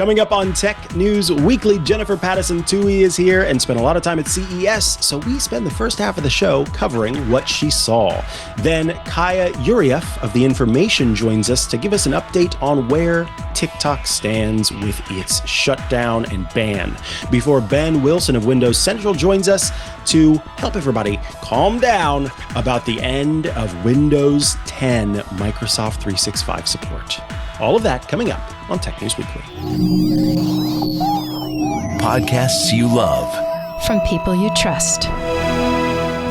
Coming up on Tech News Weekly, Jennifer Pattison Tuohy is here and spent a lot of time at CES, so we spend the first half of the show covering what she saw. Then Kaya Yurieff of The Information joins us to give us an update on where TikTok stands with its shutdown and ban, before Ben Wilson of Windows Central joins us to help everybody calm down about the end of Windows 10 Microsoft 365 support. All of that coming up on Tech News Weekly. Podcasts you love from people you trust.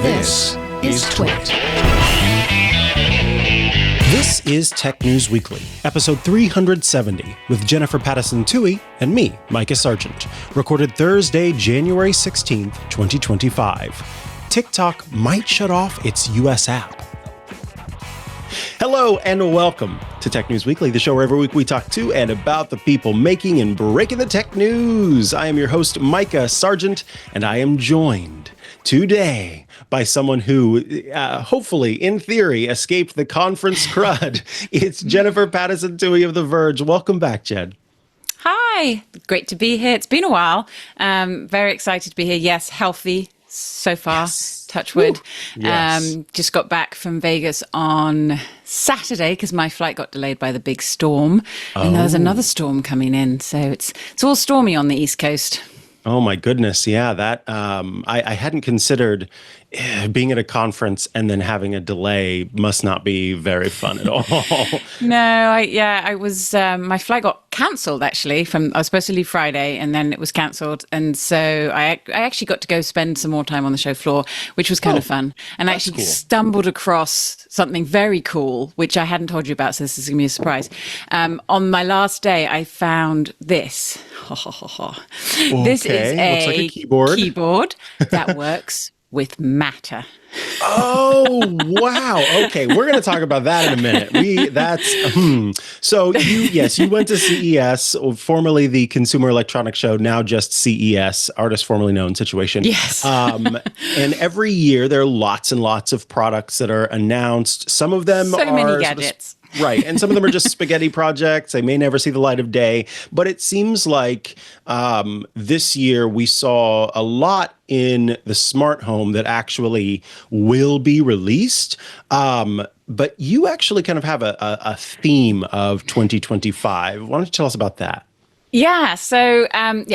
This is TWiT. This is Tech News Weekly, episode 370, with Jennifer Pattison Tuohy and me, Mikah Sargent, recorded Thursday, January 16th, 2025. TikTok might shut off its US app. Hello and welcome to Tech News Weekly, the show where every week we talk to and about the people making and breaking the tech news. I am your host, Mikah Sargent, and I am joined today by someone who, hopefully, in theory, escaped the conference crud. It's Jennifer Pattison Tuohy of The Verge. Welcome back, Jen. Hi, great to be here. It's been a while. Very excited to be here. Yes, healthy so far. Yes. Touch wood. Yes. Just got back from Vegas on Saturday because my flight got delayed by the big storm. And there's another storm coming in. So it's all stormy on the East Coast. Oh my goodness. Yeah, that I hadn't considered being at a conference and then having a delay must not be very fun at all. No, I was my flight got cancelled actually. I was supposed to leave Friday and then it was cancelled, and so I actually got to go spend some more time on the show floor, which was kind of fun. And I actually stumbled across something very cool, which I hadn't told you about, so this is gonna be a surprise. On my last day, I found this. This is looks like a keyboard that works with Matter. Oh, wow. Okay, we're going to talk about that in a minute. So you went to CES, formerly the Consumer Electronics Show, now just CES, artist formerly known situation. Yes. And every year there are lots and lots of products that are announced. Some of them so many gadgets. Right. And some of them are just spaghetti projects. They may never see the light of day. But it seems like this year we saw a lot in the smart home that actually will be released. But you actually kind of have a theme of 2025. Why don't you tell us about that? Yeah, so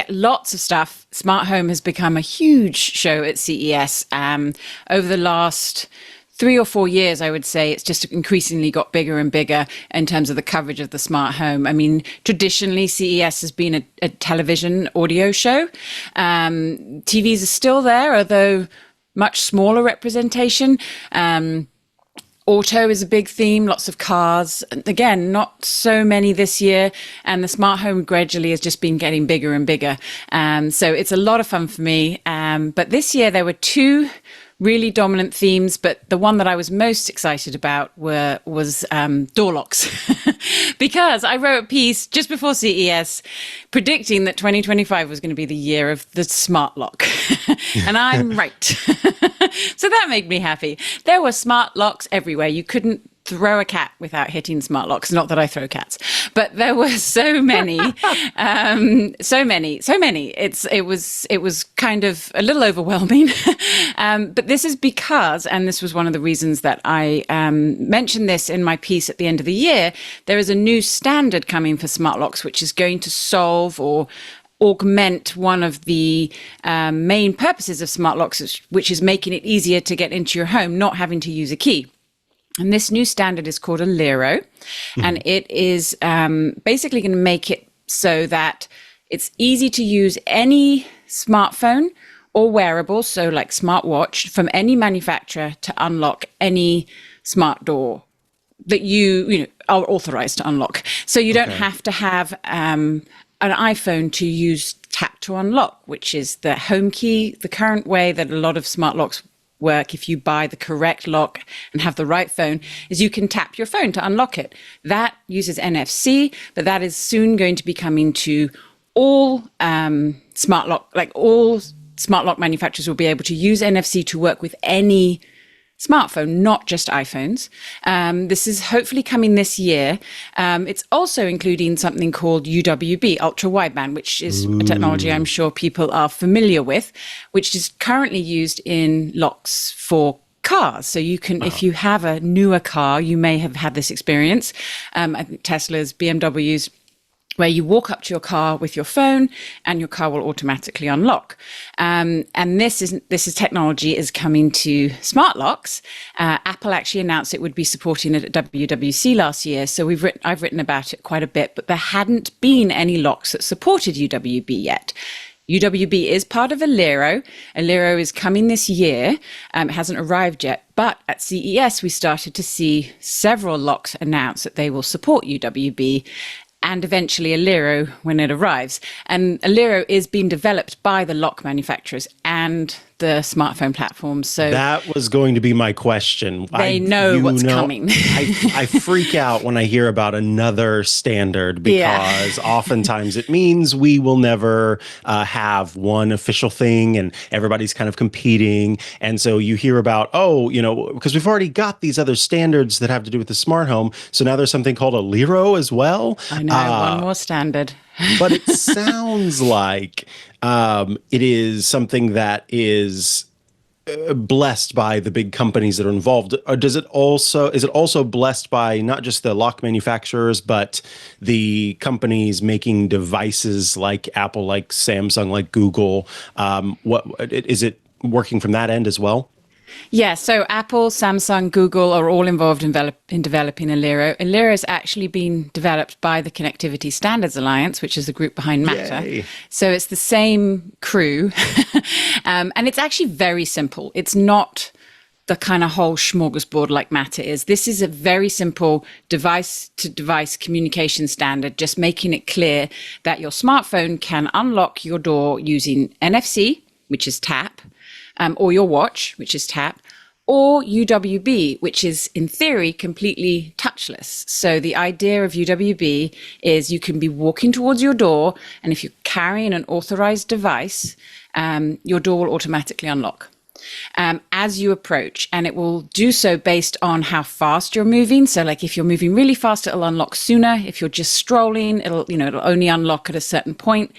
lots of stuff. Smart home has become a huge show at CES. Over the last 3 or 4 years, I would say, it's just increasingly got bigger and bigger in terms of the coverage of the smart home. I mean, traditionally, CES has been a television audio show. TVs are still there, although much smaller representation. Auto is a big theme, lots of cars. Again, not so many this year. And the smart home gradually has just been getting bigger and bigger. So it's a lot of fun for me. But this year, there were 2 really dominant themes, but the one that I was most excited about was door locks. Because I wrote a piece just before CES predicting that 2025 was going to be the year of the smart lock. And I'm right. So that made me happy. There were smart locks everywhere. You couldn't throw a cat without hitting smart locks. Not that I throw cats, but there were so many, so many. It was kind of a little overwhelming. But this is because, and this was one of the reasons that I mentioned this in my piece at the end of the year, there is a new standard coming for smart locks, which is going to solve or augment one of the main purposes of smart locks, which is making it easier to get into your home, not having to use a key. And this new standard is called a Lero, and it is basically going to make it so that it's easy to use any smartphone or wearable, so like smartwatch, from any manufacturer to unlock any smart door that you are authorized to unlock. So you don't have to have an iPhone to use tap to unlock, which is the home key, the current way that a lot of smart locks work if you buy the correct lock and have the right phone, is you can tap your phone to unlock it. That uses NFC, but that is soon going to be coming to all smart lock, like all smart lock manufacturers will be able to use NFC to work with any smartphone, not just iPhones. This is hopefully coming this year. It's also including something called UWB, ultra wideband, which is a technology I'm sure people are familiar with, which is currently used in locks for cars. So you can, if you have a newer car, you may have had this experience. I think Teslas, BMWs, where you walk up to your car with your phone and your car will automatically unlock. And this is technology is coming to smart locks. Apple actually announced it would be supporting it at WWDC last year. So I've written about it quite a bit, but there hadn't been any locks that supported UWB yet. UWB is part of Aliro. Aliro is coming this year. It hasn't arrived yet, but at CES, we started to see several locks announce that they will support UWB, and eventually Aliro when it arrives. And Aliro is being developed by the lock manufacturers and the smartphone platforms. So that was going to be my question. They know what's coming. I freak out when I hear about another standard because oftentimes it means we will never have one official thing and everybody's kind of competing. And so you hear about, because we've already got these other standards that have to do with the smart home. So now there's something called a Liro as well. I know, one more standard. But it sounds like it is something that is blessed by the big companies that are involved. Or is it also blessed by not just the lock manufacturers, but the companies making devices like Apple, like Samsung, like Google? What is it working from that end as well? Yeah, so Apple, Samsung, Google are all involved in developing Aliro. Aliro is actually being developed by the Connectivity Standards Alliance, which is the group behind Matter. Yay. So it's the same crew. And it's actually very simple. It's not the kind of whole smorgasbord like Matter is. This is a very simple device-to-device communication standard, just making it clear that your smartphone can unlock your door using NFC, which is tap, or your watch, which is tap, or UWB, which is, in theory, completely touchless. So the idea of UWB is you can be walking towards your door, and if you're carrying an authorized device, your door will automatically unlock as you approach, and it will do so based on how fast you're moving. So like if you're moving really fast, it'll unlock sooner. If you're just strolling, it'll only unlock at a certain point.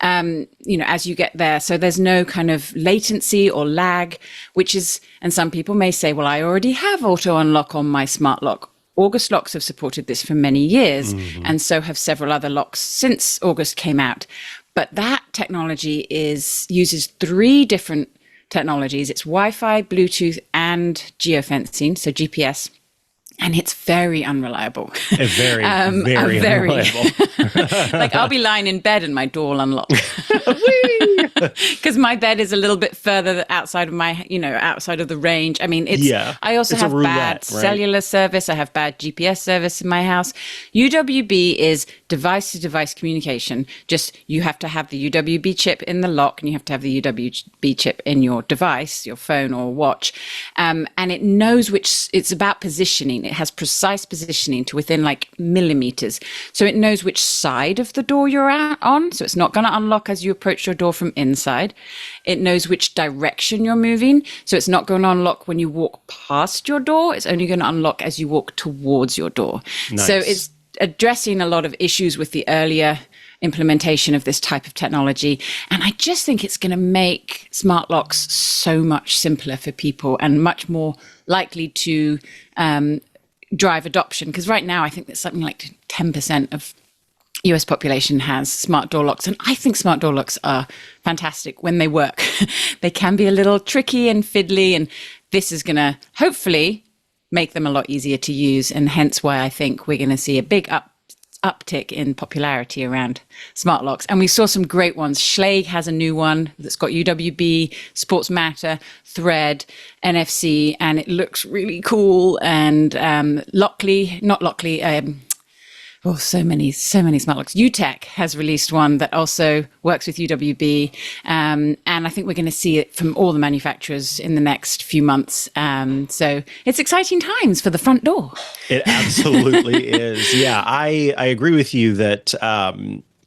As you get there. So there's no kind of latency or lag, and some people may say, well, I already have auto unlock on my smart lock. August locks have supported this for many years, and so have several other locks since August came out. But that technology uses 3 different technologies. It's Wi-Fi, Bluetooth, and geofencing, so GPS. And it's very unreliable. Very unreliable. Like I'll be lying in bed and my door will unlock. Because my bed is a little bit further outside of outside of the range. I mean, I also have bad cellular service. I have bad GPS service in my house. UWB is device-to-device communication. Just you have to have the UWB chip in the lock and you have to have the UWB chip in your device, your phone or watch. And it knows it's about positioning. It has precise positioning to within like millimeters. So it knows which side of the door you're on. So it's not going to unlock as you approach your door from inside. It knows which direction you're moving. So it's not going to unlock when you walk past your door. It's only going to unlock as you walk towards your door. Nice. So it's addressing a lot of issues with the earlier implementation of this type of technology. And I just think it's going to make smart locks so much simpler for people and much more likely to drive adoption. Because right now, I think that something like 10% of US population has smart door locks. And I think smart door locks are fantastic when they work. They can be a little tricky and fiddly. And this is going to hopefully make them a lot easier to use. And hence why I think we're going to see a big uptick in popularity around smart locks. And we saw some great ones. Schlage has a new one that's got UWB, Sports Matter, Thread, NFC, and it looks really cool. And so many smart locks. UTech has released one that also works with UWB. And I think we're going to see it from all the manufacturers in the next few months. So it's exciting times for the front door. It absolutely is. Yeah, I agree with you that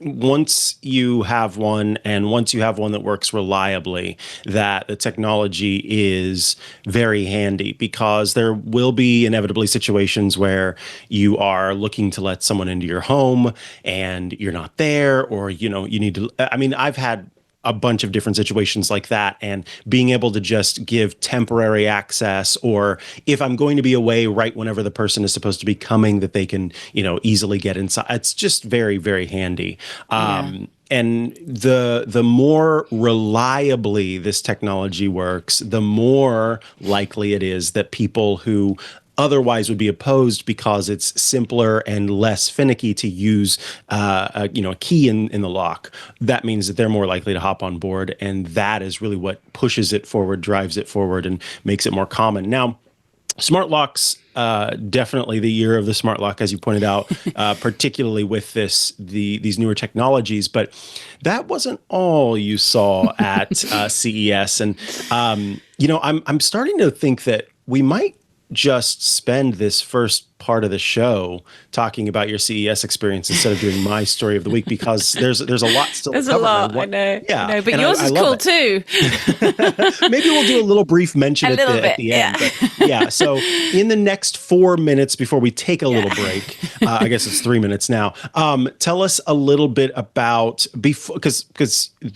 once you have one, and once you have one that works reliably, that the technology is very handy, because there will be inevitably situations where you are looking to let someone into your home and you're not there, or, you need to, I mean, I've had a bunch of different situations like that, and being able to just give temporary access, or if I'm going to be away right whenever the person is supposed to be coming, that they can, easily get inside. It's just very, very handy. And the more reliably this technology works, the more likely it is that people who otherwise would be opposed because it's simpler and less finicky to use a key in the lock, that means that they're more likely to hop on board. And that is really what pushes it forward, drives it forward, and makes it more common. Now, smart locks, definitely the year of the smart lock, as you pointed out, particularly with these newer technologies. But that wasn't all you saw at CES. And, I'm starting to think that we might just spend this first part of the show talking about your CES experience instead of doing my story of the week, because there's a lot still there's to cover. A lot, I know. Yeah, I know, but yours is cool too. Maybe we'll do a little brief mention at the end. Yeah. But so in the next 4 minutes before we take a little break, I guess it's 3 minutes now. Tell us a little bit about, because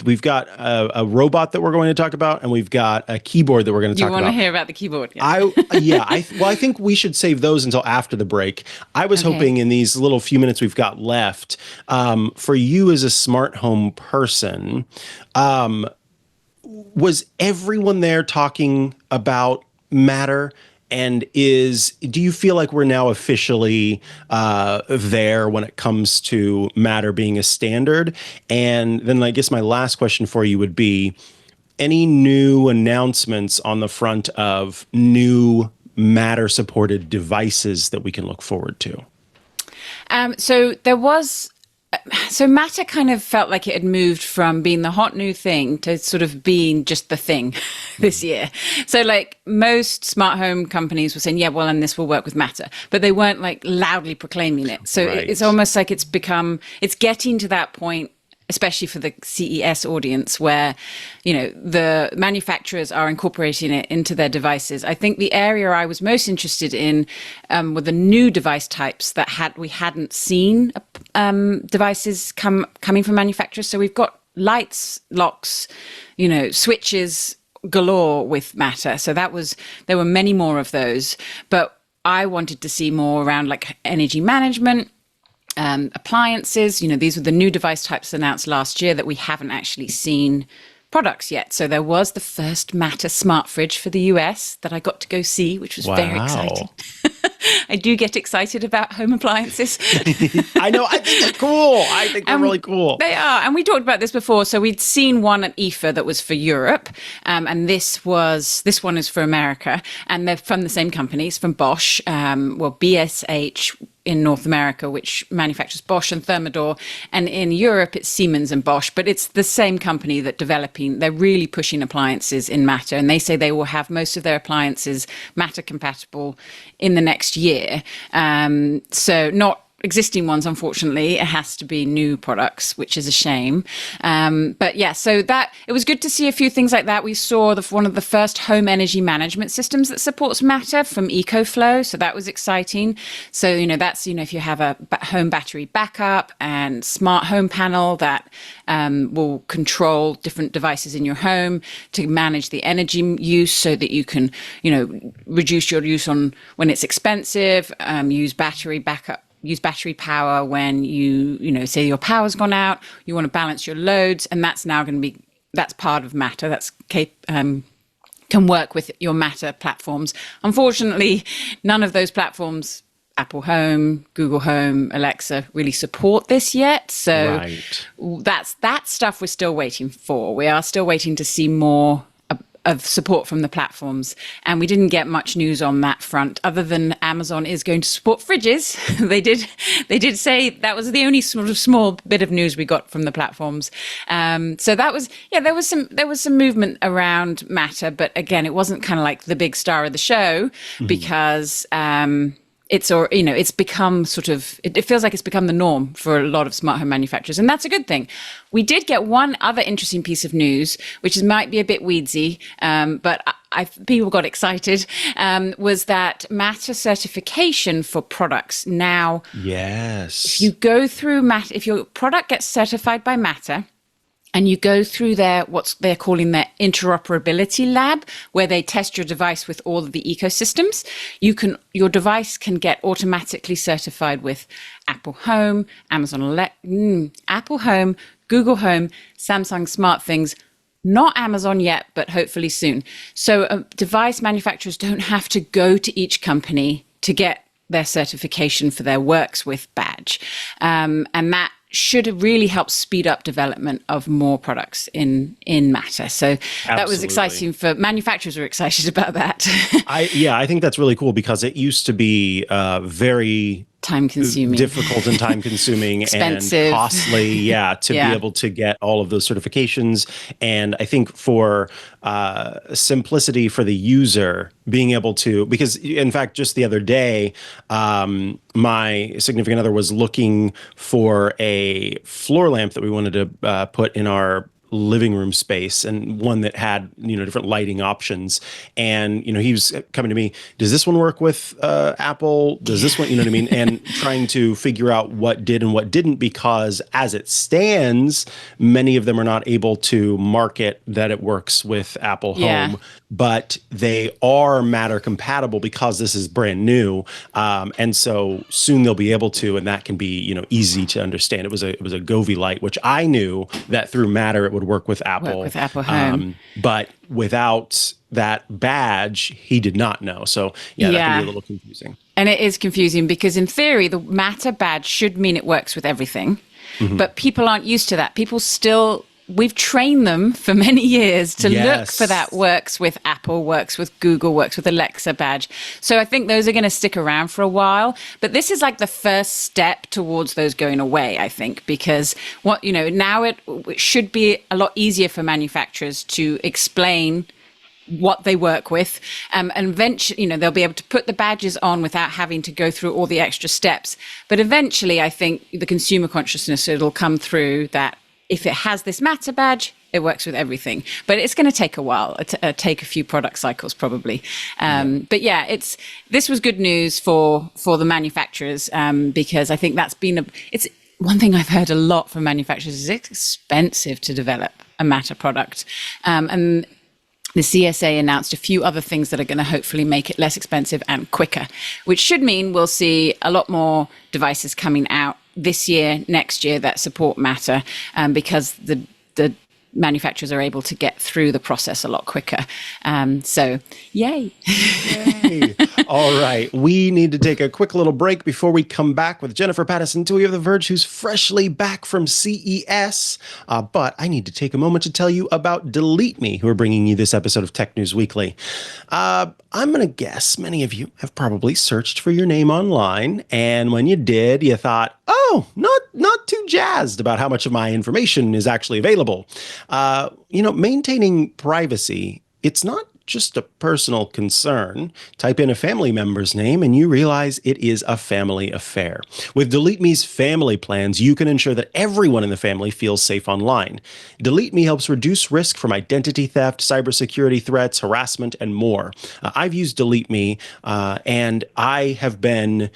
we've got a robot that we're going to talk about, and we've got a keyboard that we're going to talk about. You want to hear about the keyboard? Yeah. I think we should save those until after the break. I was hoping in these little few minutes we've got left, for you as a smart home person, was everyone there talking about Matter? And do you feel like we're now officially there when it comes to Matter being a standard? And then I guess my last question for you would be, any new announcements on the front of new Matter-supported devices that we can look forward to? So Matter kind of felt like it had moved from being the hot new thing to sort of being just the thing this year. So like most smart home companies were saying, and this will work with Matter, but they weren't like loudly proclaiming it. So it's almost like it's getting to that point, especially for the CES audience, where, the manufacturers are incorporating it into their devices. I think the area I was most interested in were the new device types that we hadn't seen devices coming from manufacturers. So we've got lights, locks, switches galore with Matter. So there were many more of those, but I wanted to see more around like energy management, appliances. These were the new device types announced last year that we haven't actually seen products yet. So there was the first Matter smart fridge for the US that I got to go see, which was very exciting. I do get excited about home appliances. I know. I think they're cool. I think they're really cool. They are. And we talked about this before. So we'd seen one at IFA that was for Europe. And this one is for America. And they're from the same companies, from Bosch, BSH in North America, which manufactures Bosch and Thermador. And in Europe, it's Siemens and Bosch. But it's the same company they're really pushing appliances in Matter. And they say they will have most of their appliances Matter compatible in the next year. So not existing ones, unfortunately. It has to be new products, which is a shame. But yeah, so that it was good to see a few things like that. We saw one of the first home energy management systems that supports Matter from EcoFlow. So that was exciting. So, that's, if you have a home battery backup and smart home panel that will control different devices in your home to manage the energy use so that you can, reduce your use on when it's expensive, use battery backup. Use battery power when say your power's gone out, you want to balance your loads, and that's now going to that's part of Matter. That's can work with your Matter platforms. Unfortunately, none of those platforms, Apple Home, Google Home, Alexa, really support this yet. So that stuff we're still waiting for. We are still waiting to see more of support from the platforms. And we didn't get much news on that front, other than Amazon is going to support fridges. They did say that was the only sort of small bit of news we got from the platforms. So that was, there was some movement around Matter, but again, it wasn't kind of like the big star of the show because it's become sort of, it feels like it's become the norm for a lot of smart home manufacturers, and that's a good thing. We did get one other interesting piece of news, which might be a bit weedsy, but people got excited, was that Matter certification for products. Now, yes, if you go through Matter, if your product gets certified by Matter, and you go through what they're calling their interoperability lab, where they test your device with all of the ecosystems, your device can get automatically certified with Apple Home, Apple Home, Google Home, Samsung SmartThings. Not Amazon yet, but hopefully soon. So device manufacturers don't have to go to each company to get their certification for their Works With badge, and that should really help speed up development of more products in Matter. So that was exciting for manufacturers. Were excited about that. I think that's really cool, because it used to be very time-consuming, difficult and time-consuming and costly, to be able to get all of those certifications. And I think for simplicity for the user, being able to, because in fact, just the other day, my significant other was looking for a floor lamp that we wanted to put in our living room space, and one that had, different lighting options. And, he was coming to me, does this one work with Apple? Does this one, and trying to figure out what did and what didn't, because as it stands, many of them are not able to market that it works with Apple Home, but they are Matter compatible because this is brand new. And so soon they'll be able to, and that can be, easy to understand. It was a Govee light, which I knew that through Matter it would work with Apple. Work with Apple Home. But without that badge, he did not know. So that can be a little confusing. And it is confusing because in theory, the Matter badge should mean it works with everything, but people aren't used to that. We've trained them for many years to look for that works with Apple, works with Google, works with Alexa badge. So I think those are going to stick around for a while. But this is like the first step towards those going away, I think, because now it should be a lot easier for manufacturers to explain what they work with, and eventually, they'll be able to put the badges on without having to go through all the extra steps. But eventually, I think the consumer consciousness, it'll come through that if it has this Matter badge, it works with everything. But it's going to take a while, take a few product cycles probably. But this was good news for the manufacturers, because I think that's been it's one thing I've heard a lot from manufacturers is it's expensive to develop a Matter product. And the CSA announced a few other things that are going to hopefully make it less expensive and quicker, which should mean we'll see a lot more devices coming out this year, next year that support Matter, because the manufacturers are able to get through the process a lot quicker. So, yay. Yay. All right. We need to take a quick little break before we come back with Jennifer Pattison Tuohy of The Verge, who's freshly back from CES. But I need to take a moment to tell you about Delete Me, who are bringing you this episode of Tech News Weekly. I'm going to guess many of you have probably searched for your name online. And when you did, you thought, oh, not too jazzed about how much of my information is actually available. Maintaining privacy, it's not just a personal concern. Type in a family member's name and you realize it is a family affair. With Delete Me's family plans, you can ensure that everyone in the family feels safe online. Delete Me helps reduce risk from identity theft, cybersecurity threats, harassment, and more. I've used Delete Me, and I have been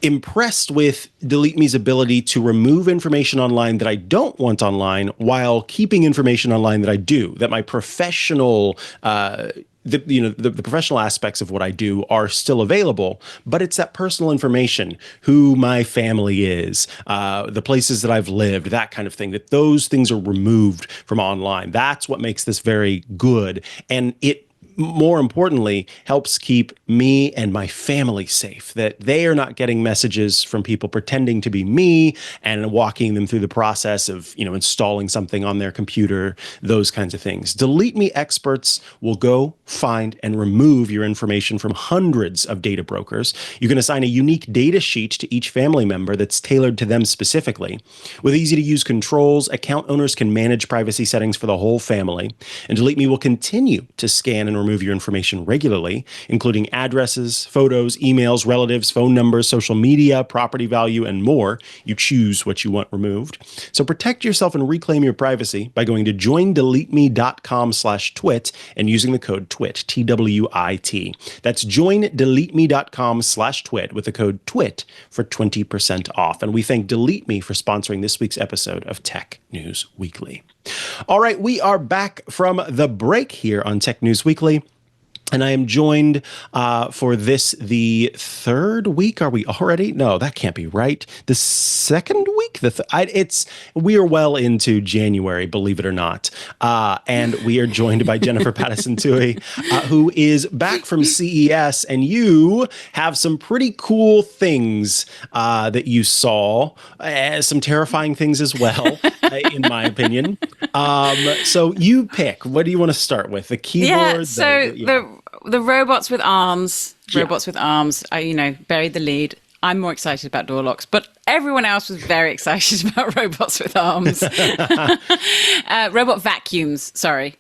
impressed with Delete Me's ability to remove information online that I don't want online while keeping information online that I do, that my professional, the professional aspects of what I do are still available, but it's that personal information, who my family is, the places that I've lived, that kind of thing, that those things are removed from online. That's what makes this very good. And it, more importantly, helps keep me and my family safe, that they are not getting messages from people pretending to be me and walking them through the process of, installing something on their computer, those kinds of things. Delete Me experts will go find and remove your information from hundreds of data brokers. You can assign a unique data sheet to each family member that's tailored to them specifically. With easy-to-use controls, account owners can manage privacy settings for the whole family. And Delete Me will continue to scan and remove your information regularly, including addresses, photos, emails, relatives, phone numbers, social media, property value, and more. You choose what you want removed. So protect yourself and reclaim your privacy by going to joindeleteme.com/twit and using the code TWIT, TWIT. That's joindeleteme.com/twit with the code TWIT for 20% off. And we thank Delete Me for sponsoring this week's episode of Tech News Weekly. All right, we are back from the break here on Tech News Weekly. And I am joined for this, the third week. Are we already? No, that can't be right. The second week? We are well into January, believe it or not. And we are joined by Jennifer Pattison Tuohy, who is back from CES. And you have some pretty cool things that you saw, some terrifying things as well, in my opinion. So you pick. What do you want to start with? The keyboard? Yeah, the robots with arms. Robots with arms. I, buried the lead. I'm more excited about door locks, but everyone else was very excited about robots with arms. Robot vacuums,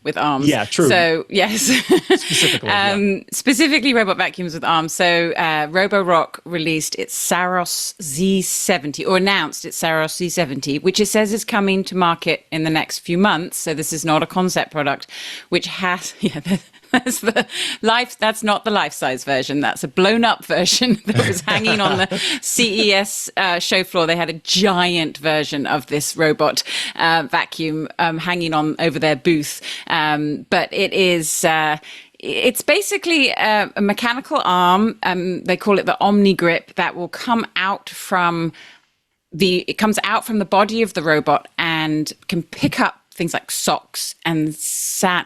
with arms. Yeah, true. So, yes. Specifically, specifically robot vacuums with arms. So, Roborock released its Saros Z70, or announced its Saros Z70, which it says is coming to market in the next few months. So, this is not a concept product, which has... That's not the life-size version. That's a blown-up version that was hanging on the CES show floor. They had a giant version of this robot vacuum hanging on over their booth. But it is... It's basically a mechanical arm. They call it the Omni Grip, that will come out from it comes out from the body of the robot and can pick up things like socks and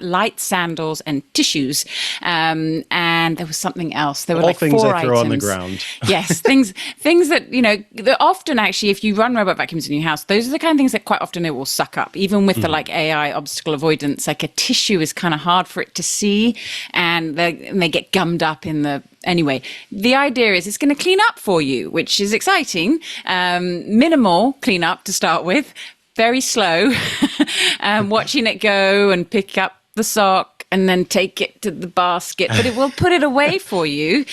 light sandals and tissues. And there was something else. There were all like things four I throw items on the ground. Yes, things that, they're often actually, if you run robot vacuums in your house, those are the kind of things that quite often it will suck up. Even with the like AI obstacle avoidance, like a tissue is kind of hard for it to see, and they get gummed up in the... Anyway, the idea is it's going to clean up for you, which is exciting. Minimal cleanup to start with. Very slow, watching it go and pick up the sock and then take it to the basket, but it will put it away for you.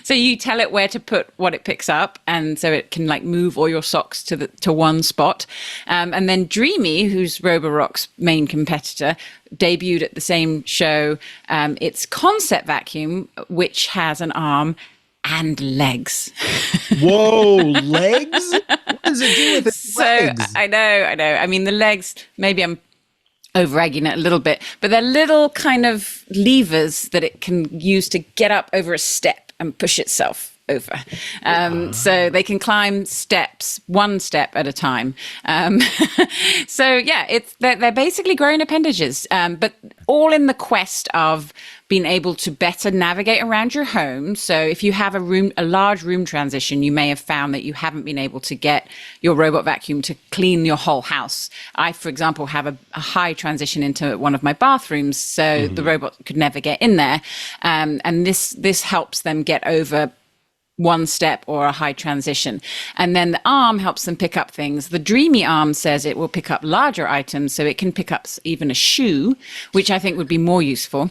So you tell it where to put what it picks up, and so it can like move all your socks to one spot. And then Dreamy, who's Roborock's main competitor, debuted at the same show its concept vacuum, which has an arm and legs. Whoa, legs? What does it do with its legs? I know. I mean, the legs, maybe I'm over-egging it a little bit, but they're little kind of levers that it can use to get up over a step and push itself over. So they can climb steps, one step at a time. So yeah, they're basically grown appendages, but all in the quest of being able to better navigate around your home. So if you have a large room transition, you may have found that you haven't been able to get your robot vacuum to clean your whole house. I, for example, have a high transition into one of my bathrooms, so the robot could never get in there. And this helps them get over one step or a high transition. And then the arm helps them pick up things. The Dreamy arm says it will pick up larger items, so it can pick up even a shoe, which I think would be more useful.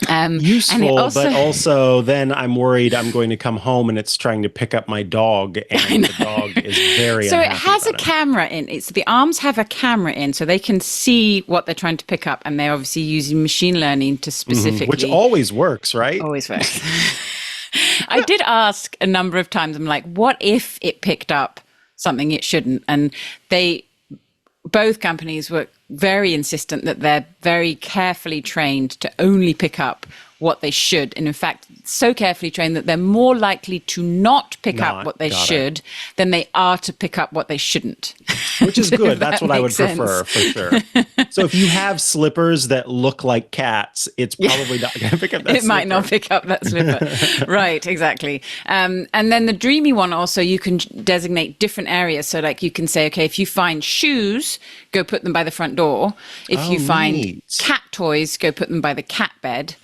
Useful, but also then I'm worried I'm going to come home and it's trying to pick up my dog, and the dog is very So it unhappy has a about it. camera in it. So the arms have a camera in, so they can see what they're trying to pick up, and they're obviously using machine learning to specifically... Which always works, right? Always works. I did ask a number of times, I'm like, what if it picked up something it shouldn't? And both companies were very insistent that they're very carefully trained to only pick up what they should. And in fact, so carefully trained that they're more likely to not pick up what they should than they are to pick up what they shouldn't. Which is good. That's what I would prefer, for sure. So if you have slippers that look like cats, it's probably not going to pick up that slipper. It might not pick up that slipper. Right, exactly. And then the Dreamy one also, you can designate different areas. So like you can say, okay, if you find shoes, go put them by the front door. If you find cat toys, go put them by the cat bed.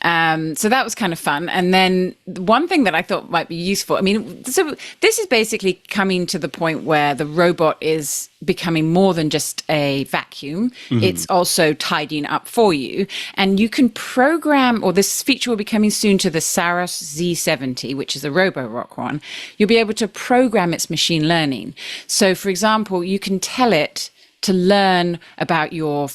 So that was kind of fun. And then one thing that I thought might be useful, I mean, so this is basically coming to the point where the robot is becoming more than just a vacuum. It's also tidying up for you. And you can program, or this feature will be coming soon to the Saros Z70, which is a Roborock one. You'll be able to program its machine learning. So, for example, you can tell it to learn about your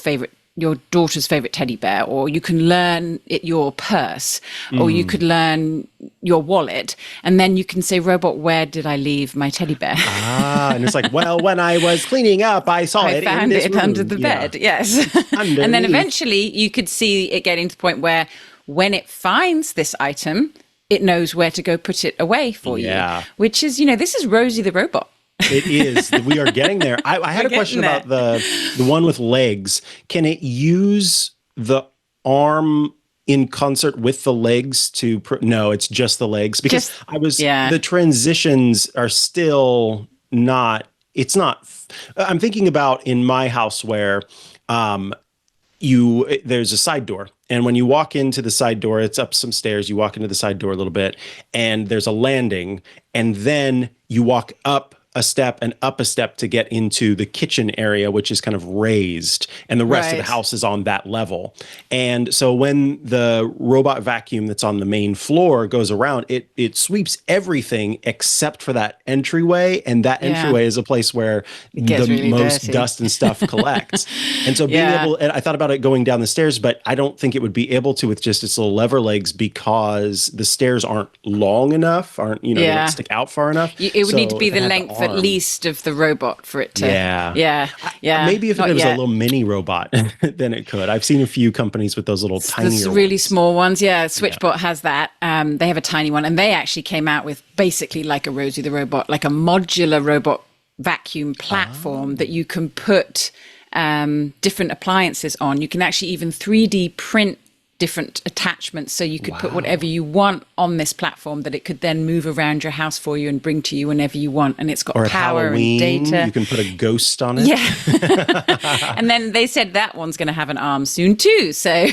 daughter's favorite teddy bear, or you can learn your purse, or you could learn your wallet, and then you can say, robot, where did I leave my teddy bear? And it's like, well, when I was cleaning up, I saw it found in this it room. under the bed. Yes. And then eventually you could see it getting to the point where when it finds this item, it knows where to go put it away for you, which is, this is Rosie the robot. It is. We are getting there. I had a question about the one with legs. Can it use the arm in concert with the legs to? No, it's just the legs, because the transitions are still not. It's not. I'm thinking about in my house where there's a side door. And when you walk into the side door, it's up some stairs. You walk into the side door a little bit, and there's a landing, and then you walk up a step and up a step to get into the kitchen area, which is kind of raised, and the rest of the house is on that level. And so when the robot vacuum that's on the main floor goes around, it sweeps everything except for that entryway, and that entryway is a place where the really most dirty. dust and stuff collects. And so being able, and I thought about it going down the stairs, but I don't think it would be able to with just its little lever legs, because the stairs aren't long enough, they don't stick out far enough. It would need to be the length at least of the robot for it to. Maybe if it was a little mini robot, then it could. I've seen a few companies with those little tiny, really small ones. Yeah, Switchbot has that. They have a tiny one, and they actually came out with basically like a Rosie the robot, like a modular robot vacuum platform that you can put different appliances on. You can actually even 3D print different attachments, so you could put whatever you want on this platform that it could then move around your house for you and bring to you whenever you want. And it's got power and data. You can put a ghost on it. Yeah. And then they said that one's going to have an arm soon too. So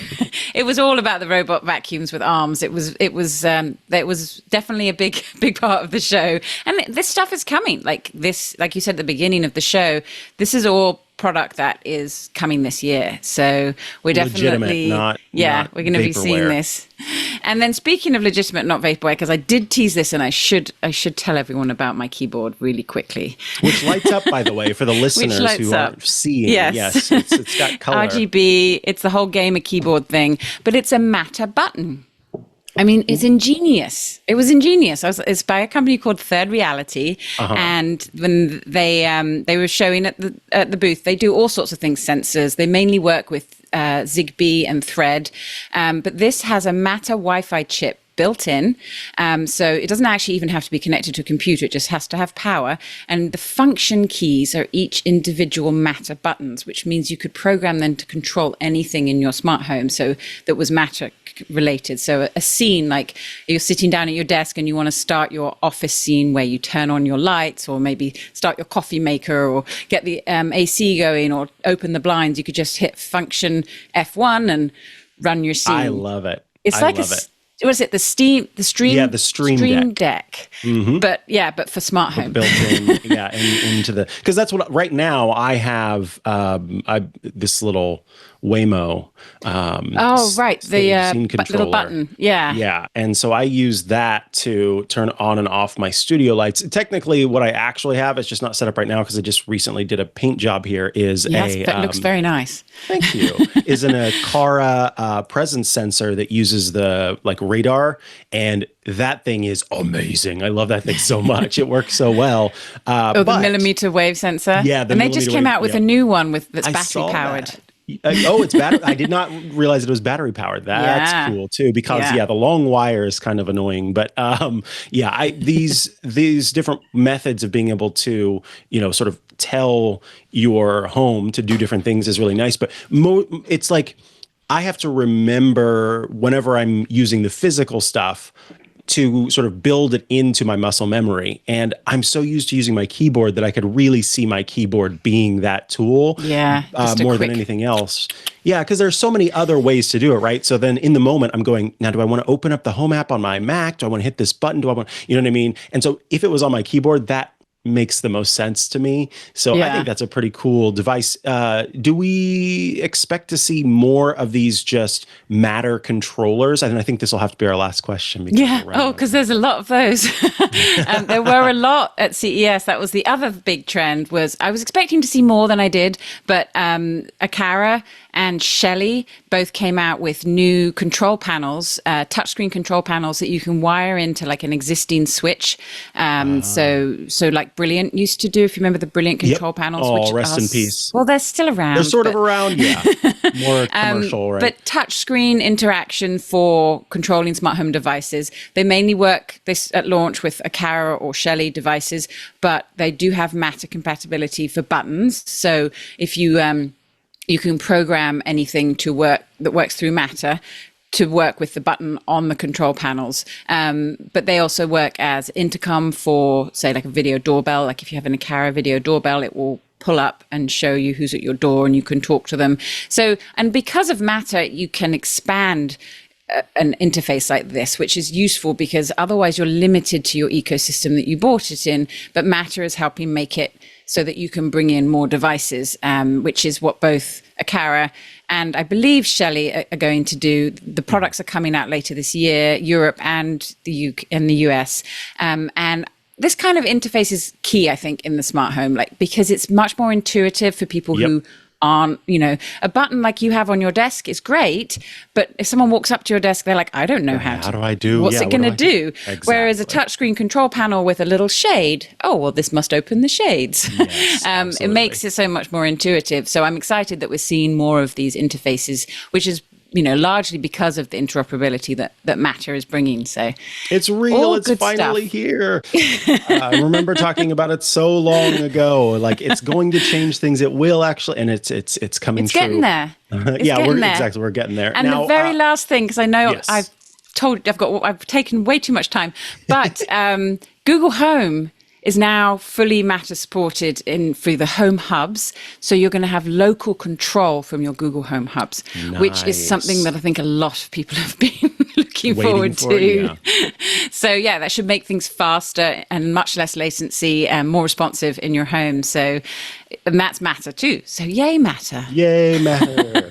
it was all about the robot vacuums with arms. It was definitely a big part of the show. And this stuff is coming. Like you said at the beginning of the show, this is all product that is coming this year. So we're definitely not we're going to be seeing this. And then speaking of legitimate, not vaporware, because I did tease this, and I should tell everyone about my keyboard really quickly. Which lights up, by the way, for the listeners who aren't seeing. Yes, it's got color. RGB. It's the whole gamer keyboard thing, but it's a matter button. I mean, it's ingenious. It was ingenious. It's by a company called Third Reality, and when they were showing at the booth, they do all sorts of things. Sensors. They mainly work with Zigbee and Thread, but this has a Matter Wi-Fi chip built in, so it doesn't actually even have to be connected to a computer. It just has to have power, and the function keys are each individual Matter buttons, which means you could program them to control anything in your smart home, so that was Matter related. So a scene, like you're sitting down at your desk and you want to start your office scene where you turn on your lights, or maybe start your coffee maker, or get the AC going, or open the blinds, you could just hit function F1 and run your scene. I love it. It's like what is it? The Stream Deck. Mm-hmm. But for smart home. Built in, into the, because that's what right now I have. This little Waymo. The little button. Yeah, and so I use that to turn on and off my studio lights. Technically, what I actually have, is just not set up right now because I just recently did a paint job here. It looks very nice. Thank you. Is an Aqara presence sensor that uses the radar, and that thing is amazing. I love that thing so much. It works so well. The millimeter wave sensor. Yeah, and they just came out with a new one that's battery powered. It's battery. I did not realize it was battery powered. That's cool too, because the long wire is kind of annoying. But these different methods of being able to sort of tell your home to do different things is really nice. But it's like I have to remember whenever I'm using the physical stuff to sort of build it into my muscle memory. And I'm so used to using my keyboard that I could really see my keyboard being that tool more than anything else. Yeah, because there's so many other ways to do it, right? So then in the moment, I'm going, now do I want to open up the home app on my Mac? Do I want to hit this button? Do I want, you know what I mean? And so if it was on my keyboard, that makes the most sense to me. So I think that's a pretty cool device. Do we expect to see more of these just Matter controllers? And I think this will have to be our last question. Because there's a lot of those. There were a lot at CES. That was the other big trend. Was I was expecting to see more than I did, but Aqara and Shelly both came out with new control panels, touchscreen control panels that you can wire into like an existing switch. So like Brilliant used to do, if you remember the Brilliant control panels. Oh, rest in peace. Well, they're still around. They're sort of around, more commercial, right? But touchscreen interaction for controlling smart home devices. They mainly work this at launch with Aqara or Shelly devices, but they do have Matter compatibility for buttons. So if you you can program anything to work that works through Matter to work with the button on the control panels. But they also work as intercom for, say, like a video doorbell. Like if you have an Aqara video doorbell, it will pull up and show you who's at your door and you can talk to them. So, and because of Matter, you can expand an interface like this, which is useful because otherwise you're limited to your ecosystem that you bought it in. But Matter is helping make it so that you can bring in more devices, which is what both Aqara and I believe Shelly are going to do. The products are coming out later this year, Europe and the UK and the US. And this kind of interface is key, I think, in the smart home, like because it's much more intuitive for people who aren't, a button like you have on your desk is great, but if someone walks up to your desk, they're like, I don't know how do I do? What's it going to do? Exactly. Whereas a touchscreen control panel with a little shade, oh, well, this must open the shades. Yes, it makes it so much more intuitive. So I'm excited that we're seeing more of these interfaces, which is largely because of the interoperability that Matter is bringing. So it's real. It's finally here. I remember talking about it so long ago. Like it's going to change things. It will actually, and it's coming. It's getting there. Exactly. We're getting there. And now, the very last thing, because I know I've taken way too much time, but Google Home is now fully Matter supported through the Home Hubs. So you're going to have local control from your Google Home Hubs, which is something that I think a lot of people have been looking forward to. So that should make things faster and much less latency and more responsive in your home. So, and that's Matter too. So yay, Matter. Yay, Matter.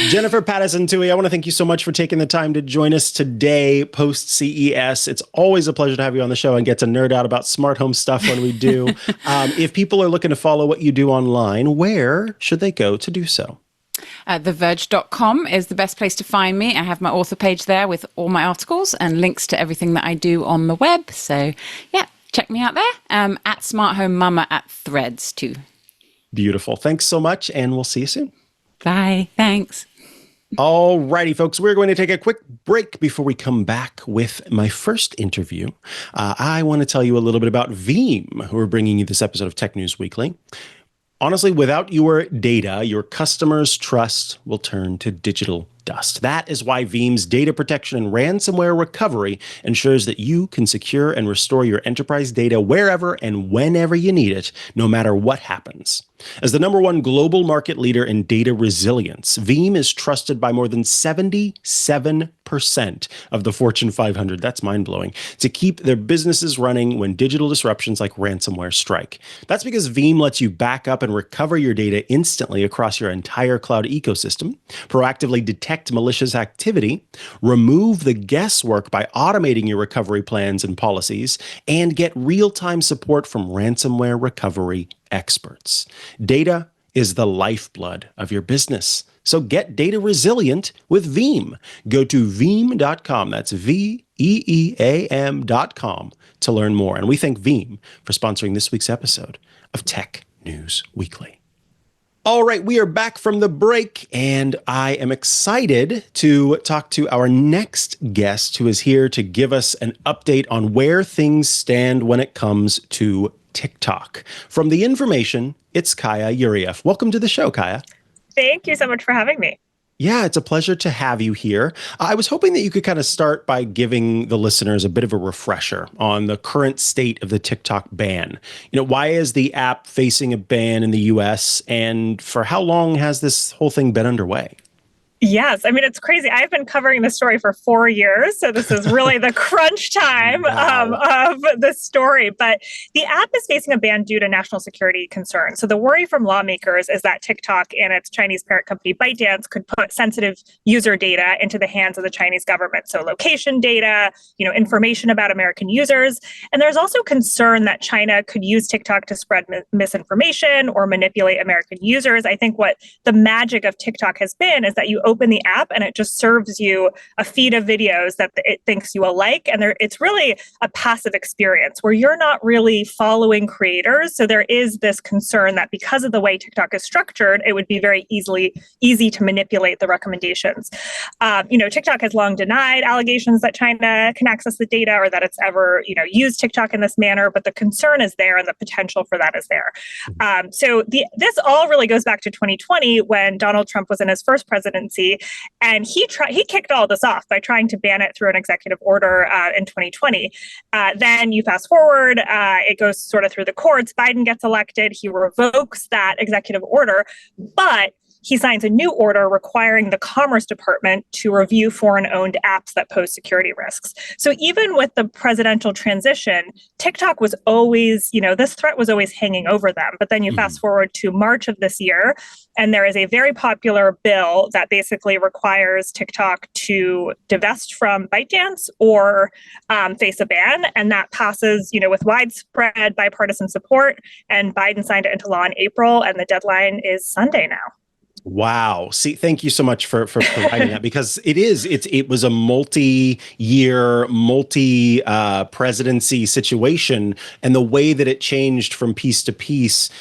Jennifer Pattison Tuohy, I want to thank you so much for taking the time to join us today post CES. It's always a pleasure to have you on the show and get to nerd out about smart home stuff when we do. If people are looking to follow what you do online, where should they go to do so? TheVerge.com is the best place to find me. I have my author page there with all my articles and links to everything that I do on the web. So check me out there. At Smart Home Mama at Threads too. Beautiful. Thanks so much, and we'll see you soon. Bye. Thanks. All righty, folks, we're going to take a quick break before we come back with my first interview. I want to tell you a little bit about Veeam, who are bringing you this episode of Tech News Weekly. Honestly, without your data, your customers' trust will turn to digital dust. That is why Veeam's data protection and ransomware recovery ensures that you can secure and restore your enterprise data wherever and whenever you need it, no matter what happens. As the #1 global market leader in data resilience, Veeam is trusted by more than 77% of the Fortune 500, that's mind-blowing, to keep their businesses running when digital disruptions like ransomware strike. That's because Veeam lets you back up and recover your data instantly across your entire cloud ecosystem, proactively detect malicious activity, remove the guesswork by automating your recovery plans and policies, and get real-time support from ransomware recovery experts. Data is the lifeblood of your business. So get data resilient with Veeam. Go to veeam.com. That's VEEAM.com to learn more. And we thank Veeam for sponsoring this week's episode of Tech News Weekly. All right, we are back from the break, and I am excited to talk to our next guest who is here to give us an update on where things stand when it comes to TikTok. From The Information, it's Kaya Yurieff. Welcome to the show, Kaya. Thank you so much for having me. Yeah, it's a pleasure to have you here. I was hoping that you could kind of start by giving the listeners a bit of a refresher on the current state of the TikTok ban. Why is the app facing a ban in the US, and for how long has this whole thing been underway? Yes, I mean, it's crazy. I've been covering this story for 4 years, so this is really the crunch time of the story. But the app is facing a ban due to national security concerns. So the worry from lawmakers is that TikTok and its Chinese parent company ByteDance could put sensitive user data into the hands of the Chinese government. So location data, information about American users. And there's also concern that China could use TikTok to spread misinformation or manipulate American users. I think what the magic of TikTok has been is that you open the app and it just serves you a feed of videos that it thinks you will like. And it's really a passive experience where you're not really following creators. So there is this concern that because of the way TikTok is structured, it would be very easy to manipulate the recommendations. TikTok has long denied allegations that China can access the data or that it's ever, used TikTok in this manner, but the concern is there and the potential for that is there. This all really goes back to 2020 when Donald Trump was in his first presidency. And he kicked all this off by trying to ban it through an executive order in 2020. Then you fast forward, it goes sort of through the courts. Biden gets elected. He revokes that executive order, but he signs a new order requiring the Commerce Department to review foreign-owned apps that pose security risks. So even with the presidential transition, TikTok was always, this threat was always hanging over them. But then you fast forward to March of this year, and there is a very popular bill that basically requires TikTok to divest from ByteDance or face a ban. And that passes, with widespread bipartisan support. And Biden signed it into law in April, and the deadline is Sunday now. Wow. See, thank you so much for providing that, because it was a multi-year, presidency situation, and the way that it changed from piece to piece,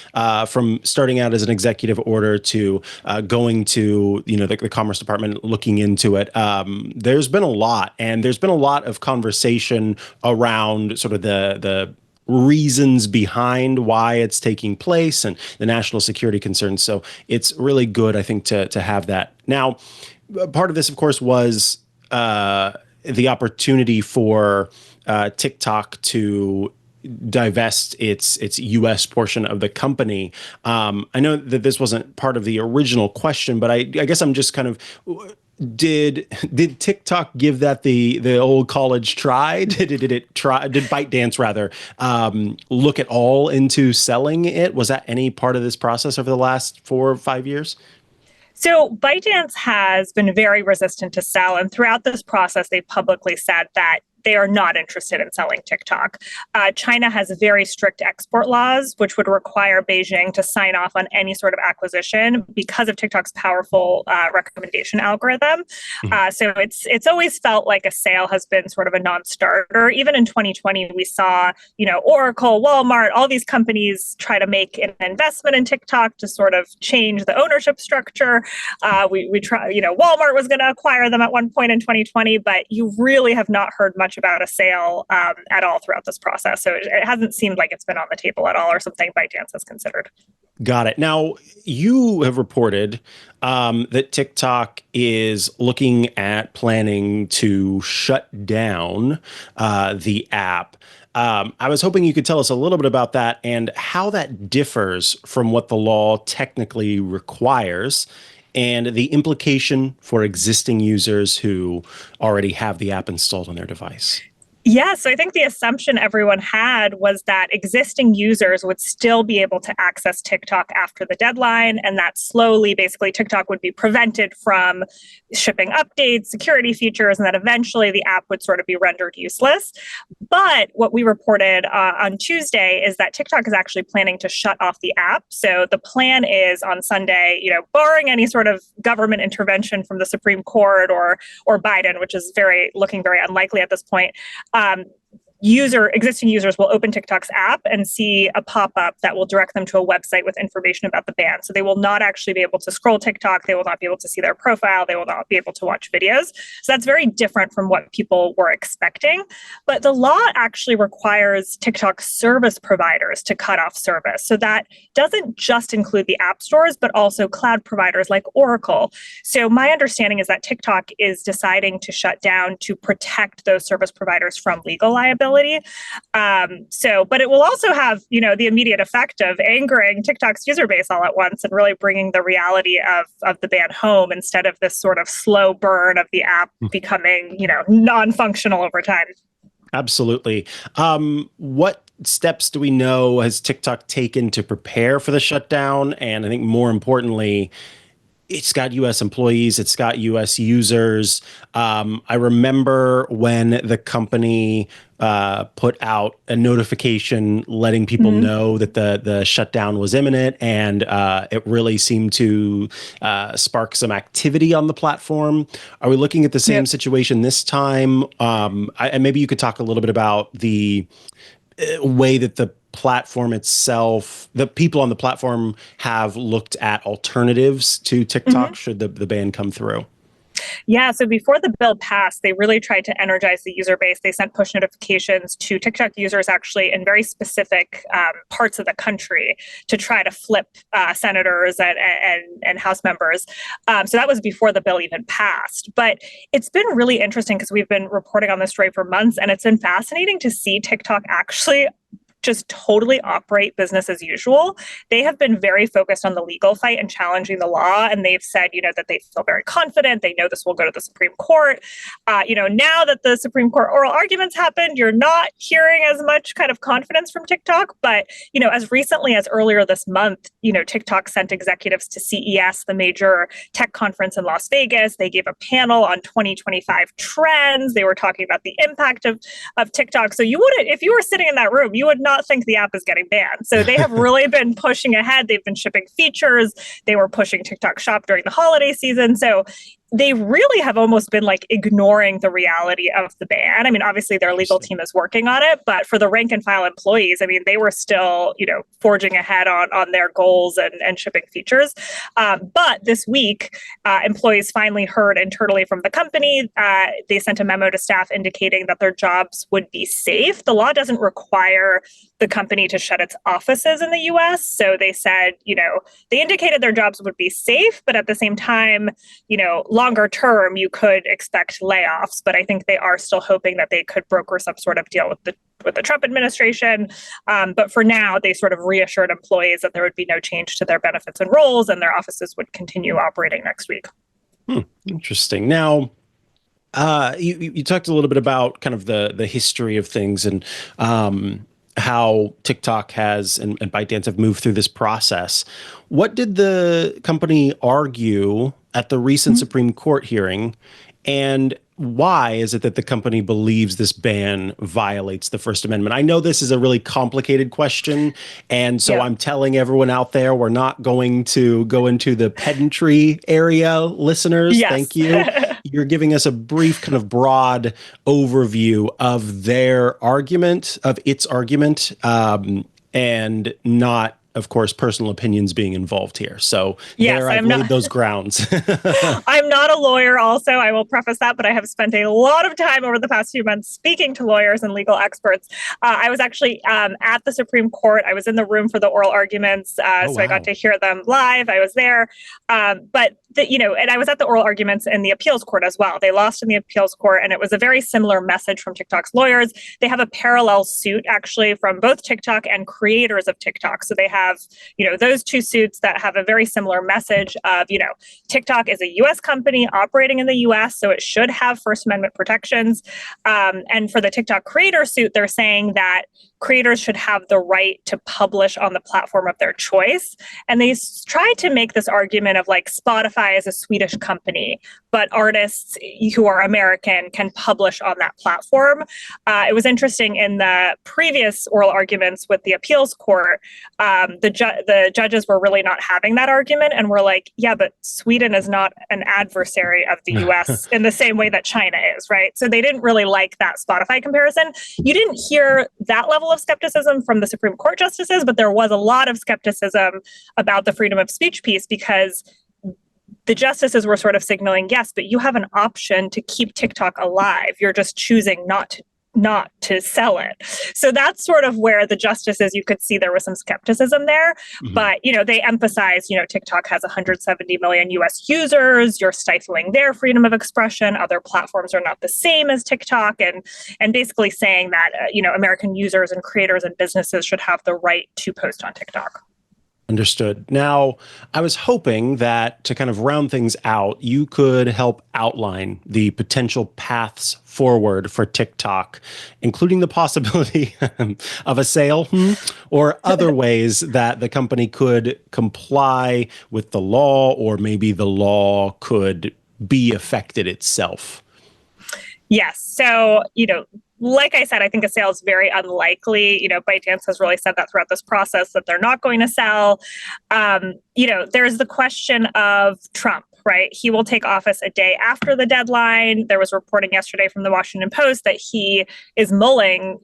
from starting out as an executive order to going to, the Commerce Department looking into it. There's been a lot, and there's been a lot of conversation around sort of the reasons behind why it's taking place and the national security concerns. So it's really good, I think, to have that. Now, part of this, of course, was the opportunity for TikTok to divest its U.S. portion of the company. I know that this wasn't part of the original question, but I guess I'm just kind of... Did TikTok give that the old college try? Did ByteDance rather look at all into selling it? Was that any part of this process over the last 4 or 5 years? So ByteDance has been very resistant to sell, and throughout this process, they've publicly said that they are not interested in selling TikTok. China has very strict export laws, which would require Beijing to sign off on any sort of acquisition because of TikTok's powerful recommendation algorithm. So it's always felt like a sale has been sort of a non-starter. Even in 2020, we saw, Oracle, Walmart, all these companies try to make an investment in TikTok to sort of change the ownership structure. We try, Walmart was going to acquire them at one point in 2020, but you really have not heard much about a sale at all throughout this process. So it hasn't seemed like it's been on the table at all or something ByteDance has considered. Got it. Now, you have reported that TikTok is looking at planning to shut down the app. I was hoping you could tell us a little bit about that and how that differs from what the law technically requires, and the implication for existing users who already have the app installed on their device. Yeah, so I think the assumption everyone had was that existing users would still be able to access TikTok after the deadline, and that slowly, basically, TikTok would be prevented from shipping updates, security features, and that eventually the app would sort of be rendered useless. But what we reported on Tuesday is that TikTok is actually planning to shut off the app. So the plan is on Sunday, barring any sort of government intervention from the Supreme Court or Biden, which is looking very unlikely at this point. Existing users will open TikTok's app and see a pop-up that will direct them to a website with information about the ban. So they will not actually be able to scroll TikTok. They will not be able to see their profile. They will not be able to watch videos. So that's very different from what people were expecting. But the law actually requires TikTok service providers to cut off service. So that doesn't just include the app stores, but also cloud providers like Oracle. So my understanding is that TikTok is deciding to shut down to protect those service providers from legal liability. functionality. But it will also have, the immediate effect of angering TikTok's user base all at once and really bringing the reality of the ban home instead of this sort of slow burn of the app becoming, non-functional over time. Absolutely. What steps do we know has TikTok taken to prepare for the shutdown? And I think more importantly, it's got U.S. employees, it's got U.S. users. I remember when the company put out a notification letting people know that the shutdown was imminent, and it really seemed to spark some activity on the platform. Are we looking at the same situation this time? And maybe you could talk a little bit about the way that the platform itself, the people on the platform have looked at alternatives to TikTok should the ban come through. Yeah, so before the bill passed, they really tried to energize the user base. They sent push notifications to TikTok users actually in very specific parts of the country to try to flip senators and House members. So that was before the bill even passed. But it's been really interesting because we've been reporting on this story for months, and it's been fascinating to see TikTok actually just totally operate business as usual. They have been very focused on the legal fight and challenging the law. And they've said, that they feel very confident. They know this will go to the Supreme Court. Now that the Supreme Court oral arguments happened, you're not hearing as much kind of confidence from TikTok. But, as recently as earlier this month, TikTok sent executives to CES, the major tech conference in Las Vegas. They gave a panel on 2025 trends. They were talking about the impact of TikTok. So you wouldn't, if you were sitting in that room, you would not think the app is getting banned. So they have really been pushing ahead. They've been shipping features. They were pushing TikTok Shop during the holiday season. So they really have almost been like ignoring the reality of the ban. I mean, obviously their legal team is working on it, but for the rank and file employees, I mean, they were still, forging ahead on their goals and shipping features. But this week, employees finally heard internally from the company. They sent a memo to staff indicating that their jobs would be safe. The law doesn't require the company to shut its offices in the US. So they said, they indicated their jobs would be safe, but at the same time, longer term, you could expect layoffs, but I think they are still hoping that they could broker some sort of deal with the Trump administration. But for now, they sort of reassured employees that there would be no change to their benefits and roles, and their offices would continue operating next week. Interesting. Now, you talked a little bit about kind of the history of things and how TikTok has and ByteDance have moved through this process. What did the company argue at the recent Supreme Court hearing, and why is it that the company believes this ban violates the First Amendment? I know this is a really complicated question, and so I'm telling everyone out there, we're not going to go into the pedantry area, listeners. Yes. Thank you. You're giving us a brief kind of broad overview of their argument, of its argument, and not, of course, personal opinions being involved here. So I've laid those grounds. I'm not a lawyer also, I will preface that, but I have spent a lot of time over the past few months speaking to lawyers and legal experts. I was actually at the Supreme Court. I was in the room for the oral arguments, so I got to hear them live. I was there. And I was at the oral arguments in the appeals court as well. They lost in the appeals court, and it was a very similar message from TikTok's lawyers. They have a parallel suit actually from both TikTok and creators of TikTok. So they have, those two suits that have a very similar message of, TikTok is a U.S. company operating in the U.S., so it should have First Amendment protections. And for the TikTok creator suit, they're saying that creators should have the right to publish on the platform of their choice. And they tried to make this argument of like Spotify is a Swedish company, but artists who are American can publish on that platform. It was interesting in the previous oral arguments with the appeals court, the judges were really not having that argument and were like, yeah, but Sweden is not an adversary of the US in the same way that China is, right? So they didn't really like that Spotify comparison. You didn't hear that level of skepticism from the Supreme Court justices, but there was a lot of skepticism about the freedom of speech piece because the justices were sort of signaling, yes, but you have an option to keep TikTok alive. You're just choosing not not to sell it. So that's sort of where the justices, you could see there was some skepticism there. But, they emphasize, TikTok has 170 million US users. You're stifling their freedom of expression. Other platforms are not the same as TikTok. And basically saying that, American users and creators and businesses should have the right to post on TikTok. Understood. Now, I was hoping that to kind of round things out, you could help outline the potential paths forward for TikTok, including the possibility of a sale or other ways that the company could comply with the law, or maybe the law could be affected itself. Yes. So, like I said, I think a sale is very unlikely. ByteDance has really said that throughout this process that they're not going to sell. There's the question of Trump, right? He will take office a day after the deadline. There was reporting yesterday from the Washington Post that he is mulling,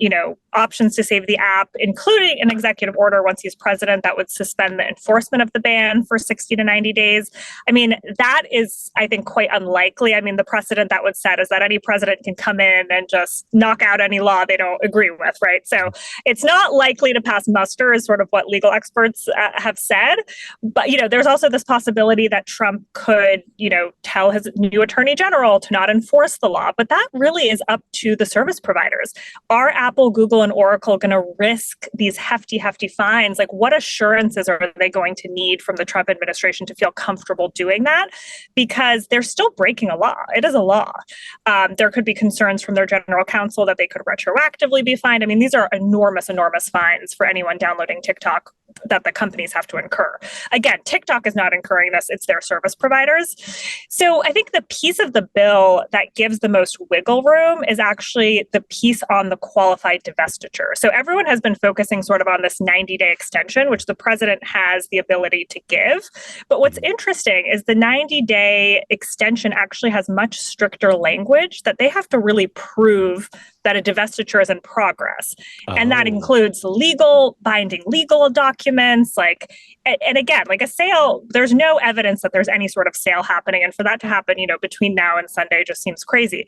options to save the app, including an executive order once he's president that would suspend the enforcement of the ban for 60 to 90 days. I mean, that is, I think, quite unlikely. I mean, the precedent that was set is that any president can come in and just knock out any law they don't agree with, right? So it's not likely to pass muster, is sort of what legal experts have said. But, there's also this possibility that Trump could, tell his new attorney general to not enforce the law. But that really is up to the service providers. Are Apple, Google, and Oracle going to risk these hefty fines? Like, what assurances are they going to need from the Trump administration to feel comfortable doing that? Because they're still breaking a law. It is a law. There could be concerns from their general counsel that they could retroactively be fined. I mean, these are enormous fines for anyone downloading TikTok that the companies have to incur. Again, TikTok is not incurring this, it's their service providers. So I think the piece of the bill that gives the most wiggle room is actually the piece on the qualified divestiture. So everyone has been focusing sort of on this 90-day extension, which the president has the ability to give. But what's interesting is the 90-day extension actually has much stricter language that they have to really prove that a divestiture is in progress. And that includes binding legal documents, and again, like a sale, there's no evidence that there's any sort of sale happening. And for that to happen, between now and Sunday just seems crazy.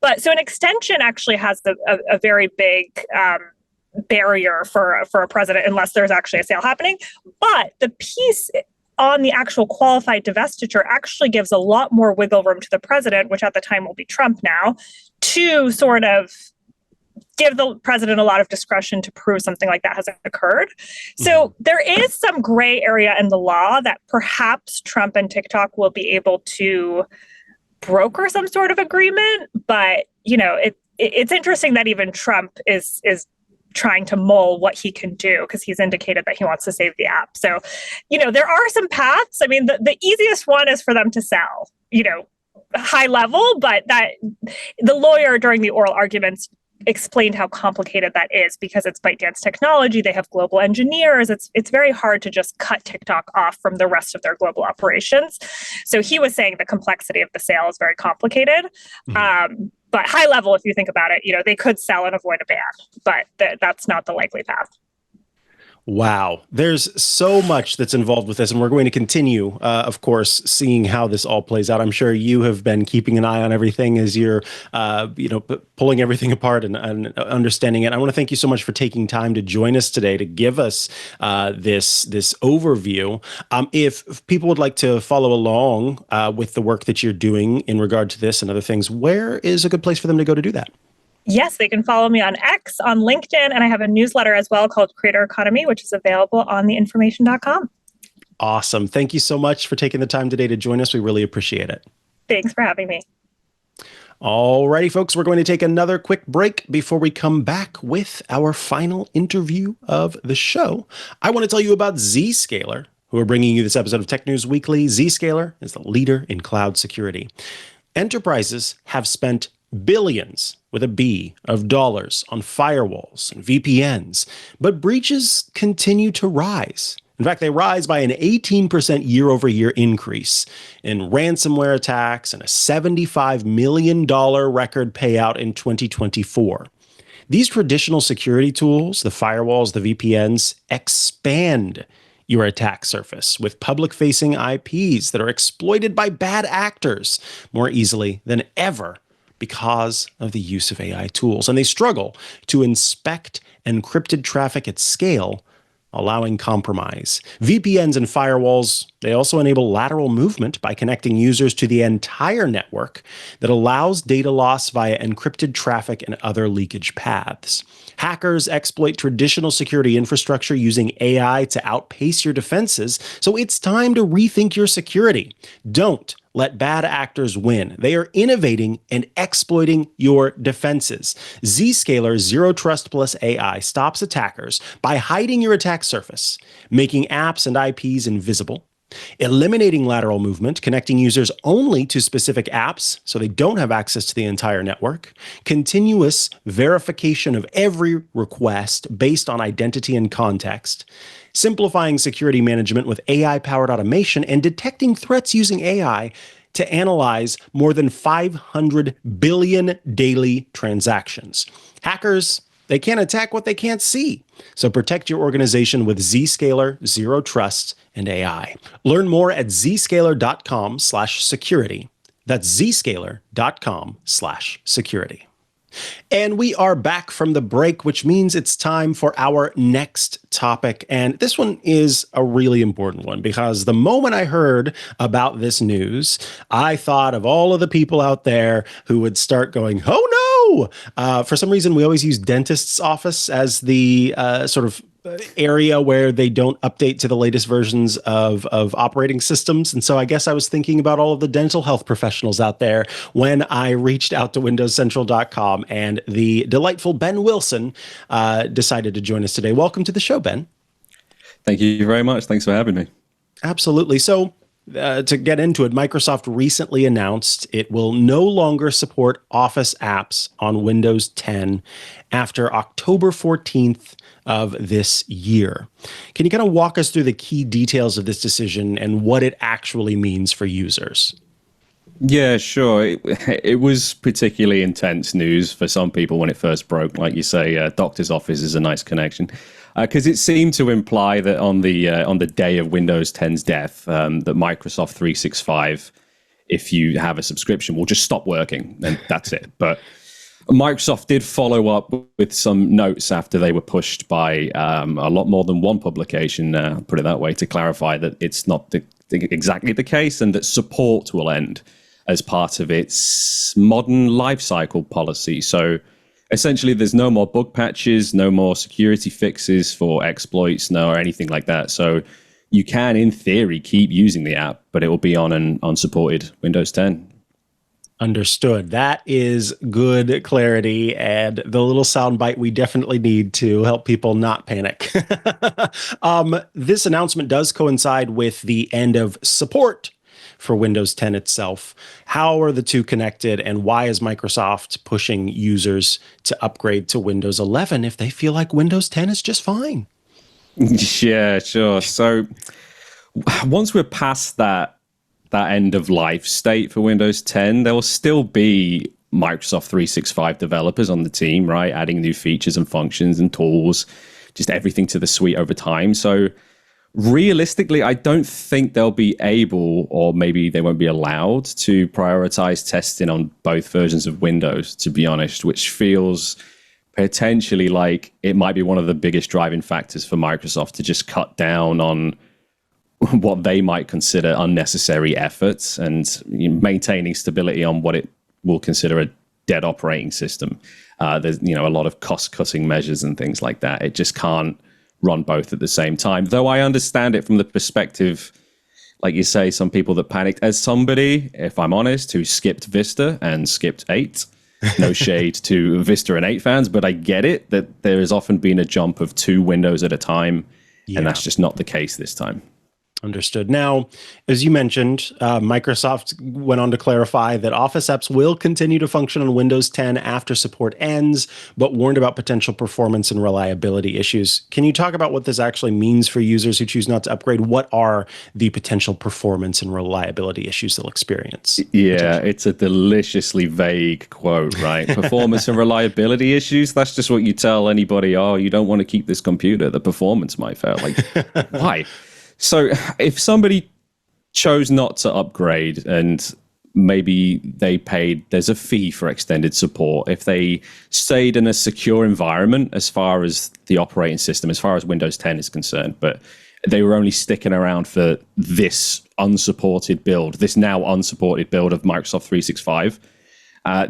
But so an extension actually has a very big barrier for a president unless there's actually a sale happening. But the piece on the actual qualified divestiture actually gives a lot more wiggle room to the president, which at the time will be Trump now, to sort of give the president a lot of discretion to prove something like that hasn't occurred. So there is some gray area in the law that perhaps Trump and TikTok will be able to broker some sort of agreement. But, it's interesting that even Trump is trying to mull what he can do because he's indicated that he wants to save the app. So, there are some paths. I mean, the easiest one is for them to sell, high level, but that the lawyer during the oral arguments explained how complicated that is because it's ByteDance technology. They have global engineers. It's very hard to just cut TikTok off from the rest of their global operations. So he was saying the complexity of the sale is very complicated. But high level, if you think about it, they could sell and avoid a ban, but that's not the likely path. Wow. There's so much that's involved with this, and we're going to continue, of course, seeing how this all plays out. I'm sure you have been keeping an eye on everything as you're, pulling everything apart and understanding it. I want to thank you so much for taking time to join us today to give us this overview. If people would like to follow along with the work that you're doing in regard to this and other things, where is a good place for them to go to do that? Yes, they can follow me on X, on LinkedIn, and I have a newsletter as well called Creator Economy, which is available on theinformation.com. Awesome. Thank you so much for taking the time today to join us. We really appreciate it. Thanks for having me. All righty, folks, we're going to take another quick break before we come back with our final interview of the show. I want to tell you about Zscaler, who are bringing you this episode of Tech News Weekly. Zscaler is the leader in cloud security. Enterprises have spent billions with a B of dollars on firewalls and VPNs, but breaches continue to rise. In fact, they rise by an 18% year-over-year increase in ransomware attacks and a $75 million record payout in 2024. These traditional security tools, the firewalls, the VPNs, expand your attack surface with public-facing IPs that are exploited by bad actors more easily than ever because of the use of AI tools. And they struggle to inspect encrypted traffic at scale, allowing compromise. VPNs and firewalls, they also enable lateral movement by connecting users to the entire network that allows data loss via encrypted traffic and other leakage paths. Hackers exploit traditional security infrastructure using AI to outpace your defenses, so it's time to rethink your security. Don't let bad actors win. They are innovating and exploiting your defenses. Zscaler Zero Trust Plus AI stops attackers by hiding your attack surface, making apps and IPs invisible, eliminating lateral movement, connecting users only to specific apps so they don't have access to the entire network, continuous verification of every request based on identity and context, simplifying security management with AI-powered automation, and detecting threats using AI to analyze more than 500 billion daily transactions. Hackers, they can't attack what they can't see. So protect your organization with Zscaler, Zero Trust, and AI. Learn more at zscaler.com/security. That's zscaler.com/security. And we are back from the break, which means it's time for our next topic. And this one is a really important one because the moment I heard about this news, I thought of all of the people out there who would start going, oh no! For some reason, we always use dentist's office as the sort of area where they don't update to the latest versions of operating systems. And so I guess I was thinking about all of the dental health professionals out there when I reached out to WindowsCentral.com, and the delightful Ben Wilson decided to join us today. Welcome to the show, Ben. Thank you very much. Thanks for having me. Absolutely. So to get into it, Microsoft recently announced it will no longer support Office apps on Windows 10 after October 14th of this year. Can you kind of walk us through the key details of this decision and what it actually means for users? Yeah, sure. It was particularly intense news for some people when it first broke. Like you say, doctor's office is a nice connection. Because it seemed to imply that on the day of Windows 10's death, that Microsoft 365, if you have a subscription, will just stop working, and that's it. But Microsoft did follow up with some notes after they were pushed by a lot more than one publication, put it that way, to clarify that it's not exactly the case and that support will end as part of its modern lifecycle policy. So essentially, there's no more bug patches, no more security fixes for exploits, or anything like that. So you can, in theory, keep using the app, but it will be on an unsupported Windows 10. Understood. That is good clarity and the little soundbite we definitely need to help people not panic. This announcement does coincide with the end of support for Windows 10 itself. How are the two connected, and why is Microsoft pushing users to upgrade to Windows 11 if they feel like Windows 10 is just fine? Yeah, sure. So once we're past that end of life state for Windows 10, there will still be Microsoft 365 developers on the team, right? Adding new features and functions and tools, just everything to the suite over time. So realistically, I don't think they'll be able, or maybe they won't be allowed, to prioritize testing on both versions of Windows, to be honest, which feels potentially like it might be one of the biggest driving factors for Microsoft to just cut down on what they might consider unnecessary efforts and maintaining stability on what it will consider a dead operating system. There's a lot of cost-cutting measures and things like that. It just can't run both at the same time. Though I understand it from the perspective, like you say, some people that panicked. As somebody, if I'm honest, who skipped Vista and skipped 8, no shade to Vista and 8 fans, but I get it that there has often been a jump of 2 windows at a time, and that's just not the case this time. Understood. Now, as you mentioned, Microsoft went on to clarify that Office apps will continue to function on Windows 10 after support ends, but warned about potential performance and reliability issues. Can you talk about what this actually means for users who choose not to upgrade? What are the potential performance and reliability issues they'll experience? Yeah, it's a deliciously vague quote, right? Performance and reliability issues, that's just what you tell anybody, oh, you don't want to keep this computer, the performance might fail. Like, why? So if somebody chose not to upgrade and maybe there's a fee for extended support. If they stayed in a secure environment as far as the operating system, as far as Windows 10 is concerned, but they were only sticking around for this unsupported build, this now unsupported build of Microsoft 365,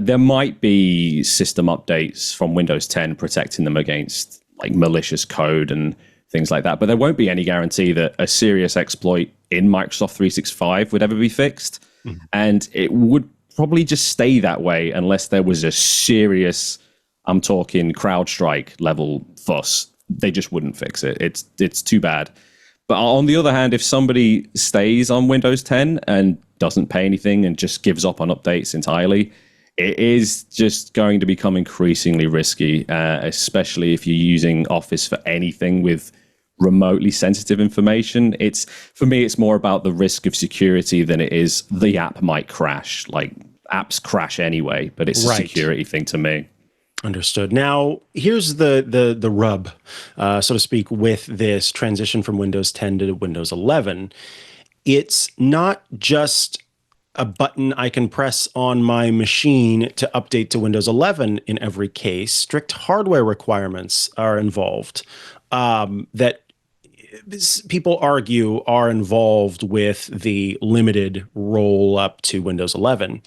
there might be system updates from Windows 10 protecting them against like malicious code and things like that. But there won't be any guarantee that a serious exploit in Microsoft 365 would ever be fixed. Mm-hmm. And it would probably just stay that way unless there was a serious, I'm talking CrowdStrike level fuss. They just wouldn't fix it. It's too bad. But on the other hand, if somebody stays on Windows 10 and doesn't pay anything and just gives up on updates entirely, it is just going to become increasingly risky, especially if you're using Office for anything with remotely sensitive information. For me, it's more about the risk of security than it is the app might crash. Like, apps crash anyway, but it's a security thing to me. Understood. Now, here's the rub, so to speak, with this transition from Windows 10 to Windows 11. It's not just a button I can press on my machine to update to Windows 11 in every case. Strict hardware requirements are involved that people argue are involved with the limited roll up to Windows 11.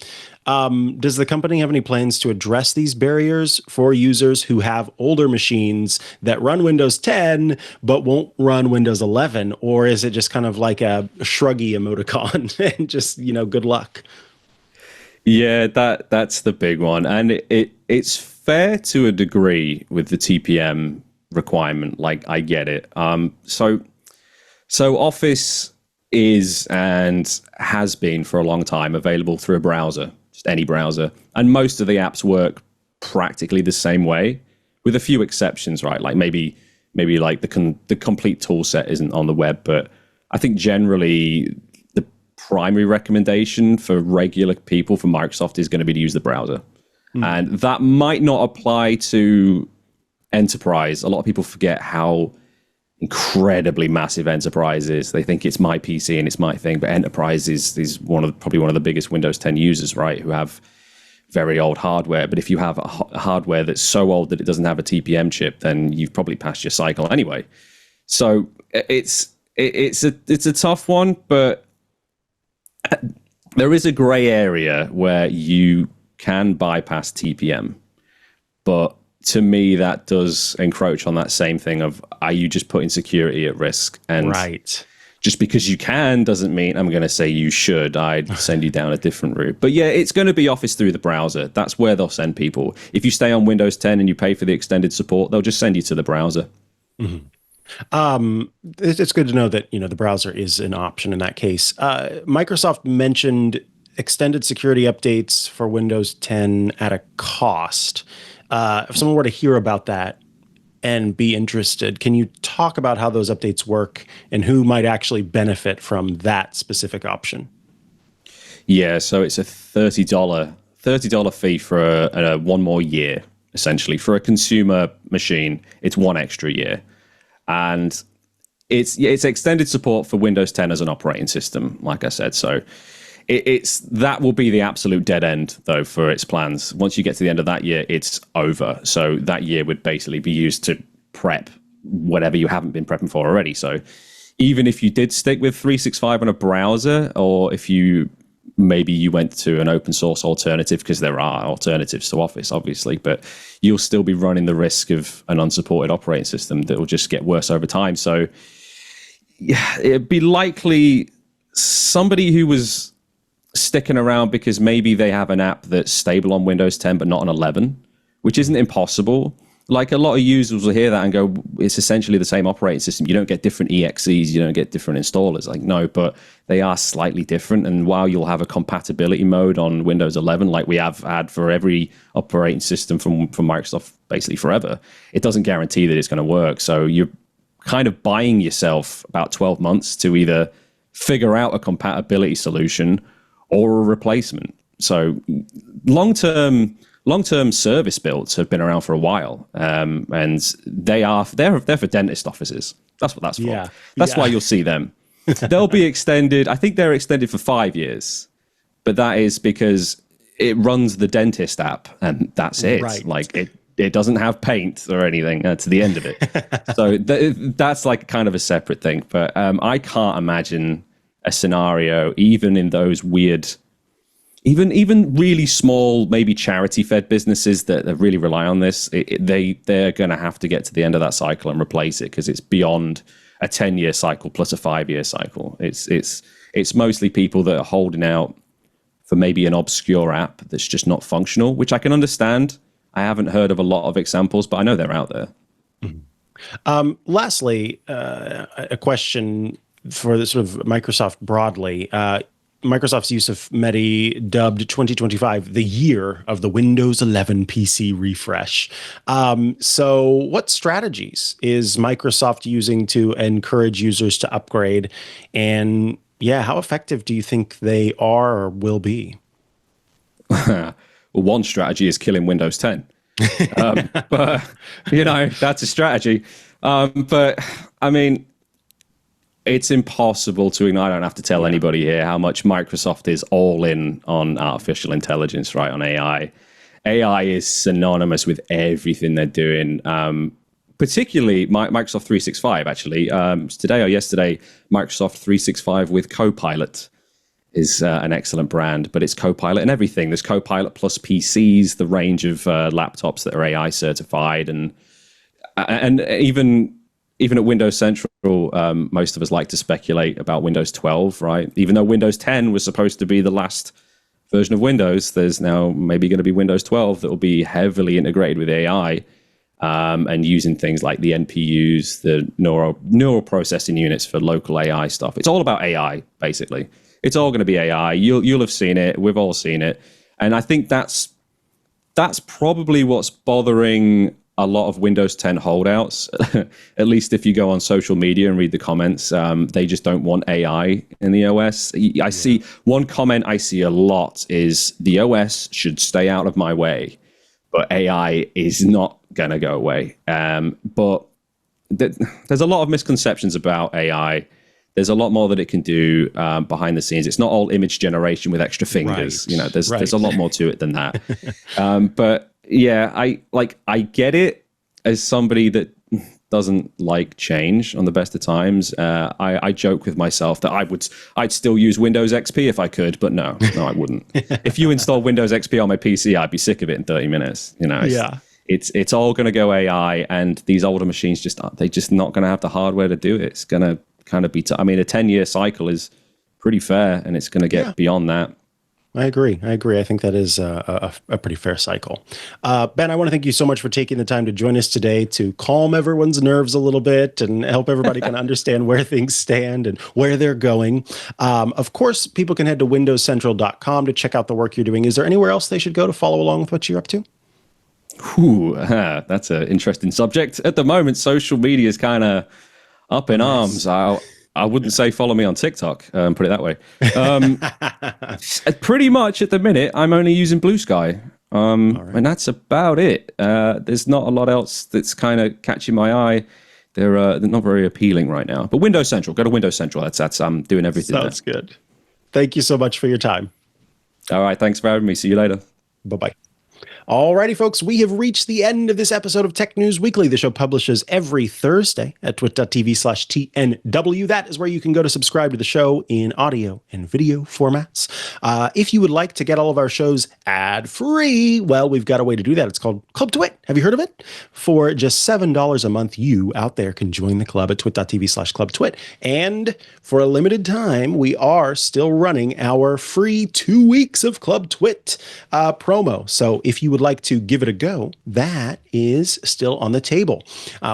Does the company have any plans to address these barriers for users who have older machines that run Windows 10 but won't run Windows 11? Or is it just kind of like a shruggy emoticon and just, good luck? Yeah, that's the big one. And it's fair to a degree with the TPM requirement. Like, I get it. So Office is and has been for a long time available through a browser, just any browser, and most of the apps work practically the same way, with a few exceptions, right? Like maybe like the complete tool set isn't on the web, but I think generally the primary recommendation for regular people from Microsoft is going to be to use the browser, and that might not apply to enterprise. A lot of people forget how incredibly massive enterprise is. They think it's my PC and it's my thing, but enterprise is probably one of the biggest Windows 10 users, right? Who have very old hardware. But if you have a hardware that's so old that it doesn't have a TPM chip, then you've probably passed your cycle anyway. So it's a tough one, but there is a gray area where you can bypass TPM, but to me, that does encroach on that same thing of, are you just putting security at risk? And just because you can doesn't mean I'm going to say you should. I'd send you down a different route. But yeah, it's going to be Office through the browser. That's where they'll send people. If you stay on Windows 10 and you pay for the extended support, they'll just send you to the browser. Mm-hmm. It's good to know that, the browser is an option in that case. Microsoft mentioned extended security updates for Windows 10 at a cost. If someone were to hear about that and be interested, can you talk about how those updates work and who might actually benefit from that specific option? Yeah, so it's a $30 fee for one more year, essentially. For a consumer machine, it's one extra year. And it's extended support for Windows 10 as an operating system, like I said. So that will be the absolute dead end, though, for its plans. Once you get to the end of that year, it's over. So that year would basically be used to prep whatever you haven't been prepping for already. So even if you did stick with 365 on a browser, or if you went to an open source alternative, because there are alternatives to Office, obviously, but you'll still be running the risk of an unsupported operating system that will just get worse over time. So yeah, it'd be likely somebody who was sticking around because maybe they have an app that's stable on Windows 10 but not on 11, which isn't impossible. Like, a lot of users will hear that and go, it's essentially the same operating system. You don't get different EXEs, you don't get different installers. Like, no, but they are slightly different. And while you'll have a compatibility mode on Windows 11, like we have had for every operating system from Microsoft basically forever, it doesn't guarantee that it's going to work. So you're kind of buying yourself about 12 months to either figure out a compatibility solution or a replacement. So long-term service builds have been around for a while, and they're for dentist offices. That's what that's for. That's why you'll see them. They'll be extended. I think they're extended for 5 years, but that is because it runs the dentist app, and that's it. Right. Like it doesn't have paint or anything to the end of it. So that's like kind of a separate thing. But I can't imagine a scenario, even in those weird, even really small, maybe charity-fed businesses that really rely on this. They're going to have to get to the end of that cycle and replace it, because it's beyond a 10-year cycle plus a 5-year cycle. It's mostly people that are holding out for maybe an obscure app that's just not functional, which I can understand. I haven't heard of a lot of examples, but I know they're out there. Mm-hmm. Lastly, a question for the sort of Microsoft broadly. Microsoft's use of Medi dubbed 2025 the year of the Windows 11 PC refresh. So what strategies is Microsoft using to encourage users to upgrade? And yeah, how effective do you think they are or will be? Well, one strategy is killing Windows 10. But, that's a strategy. But, I mean, it's impossible to ignore. I don't have to tell anybody here how much Microsoft is all in on artificial intelligence, right, on AI. AI is synonymous with everything they're doing, particularly Microsoft 365, actually. Today or yesterday, Microsoft 365 with Copilot is an excellent brand, but it's Copilot and everything. There's Copilot plus PCs, the range of laptops that are AI certified, and even at Windows Central, most of us like to speculate about Windows 12, right? Even though Windows 10 was supposed to be the last version of Windows, there's now maybe going to be Windows 12 that will be heavily integrated with AI, and using things like the NPUs, the neural processing units for local AI stuff. It's all about AI, basically. It's all going to be AI. You'll have seen it. We've all seen it. And I think that's probably what's bothering a lot of Windows 10 holdouts. At least if you go on social media and read the comments, they just don't want AI in the OS. I see one comment I see a lot is the OS should stay out of my way, but AI is not going to go away. But there's a lot of misconceptions about AI. There's a lot more that it can do behind the scenes. It's not all image generation with extra fingers. Right. There's a lot more to it than that. But yeah, I get it as somebody that doesn't like change on the best of times. I joke with myself that I'd still use Windows XP if I could, but no, I wouldn't. If you install Windows XP on my PC, I'd be sick of it in 30 minutes. It's all going to go AI, and these older machines they're just not going to have the hardware to do it. It's going to kind of be a 10-year cycle is pretty fair, and it's going to get beyond that. I agree. I think that is a pretty fair cycle. Ben, I want to thank you so much for taking the time to join us today to calm everyone's nerves a little bit and help everybody kind of understand where things stand and where they're going. Of course, people can head to windowscentral.com to check out the work you're doing. Is there anywhere else they should go to follow along with what you're up to? That's an interesting subject. At the moment, social media is kind of up in arms. I wouldn't say follow me on TikTok, put it that way. Pretty much at the minute, I'm only using Blue Sky. And that's about it. There's not a lot else that's kind of catching my eye. They're not very appealing right now. But Windows Central, go to Windows Central. That's I'm doing everything. Sounds good. Thank you so much for your time. All right, thanks for having me. See you later. Bye-bye. Alrighty, folks, we have reached the end of this episode of Tech News Weekly. The show publishes every Thursday at twit.tv/TNW. That is where you can go to subscribe to the show in audio and video formats. If you would like to get all of our shows ad-free, well, we've got a way to do that. It's called Club TWiT. Have you heard of it? For just $7 a month, you out there can join the club at twit.tv/clubtwit. And for a limited time, we are still running our free 2 weeks of Club TWiT promo. So if you would like to give it a go, that is still on the table.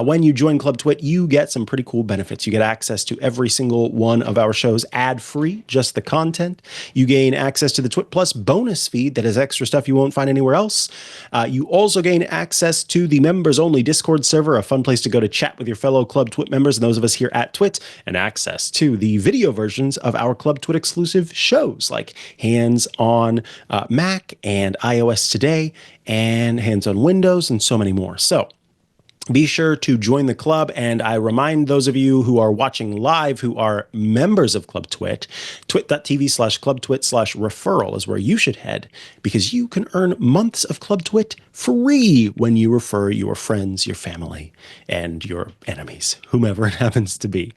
When you join Club TWiT, you get some pretty cool benefits. You get access to every single one of our shows ad-free, just the content. You gain access to the TWiT Plus bonus feed that has extra stuff you won't find anywhere else. You also gain access to the members-only Discord server, a fun place to go to chat with your fellow Club TWiT members and those of us here at TWiT, and access to the video versions of our Club TWiT exclusive shows like Hands on Mac and iOS Today, and Hands on Windows, and so many more. So be sure to join the club. And I remind those of you who are watching live who are members of Club Twit, twit.tv/clubtwit/referral is where you should head, because you can earn months of Club Twit free when you refer your friends, your family, and your enemies, whomever it happens to be.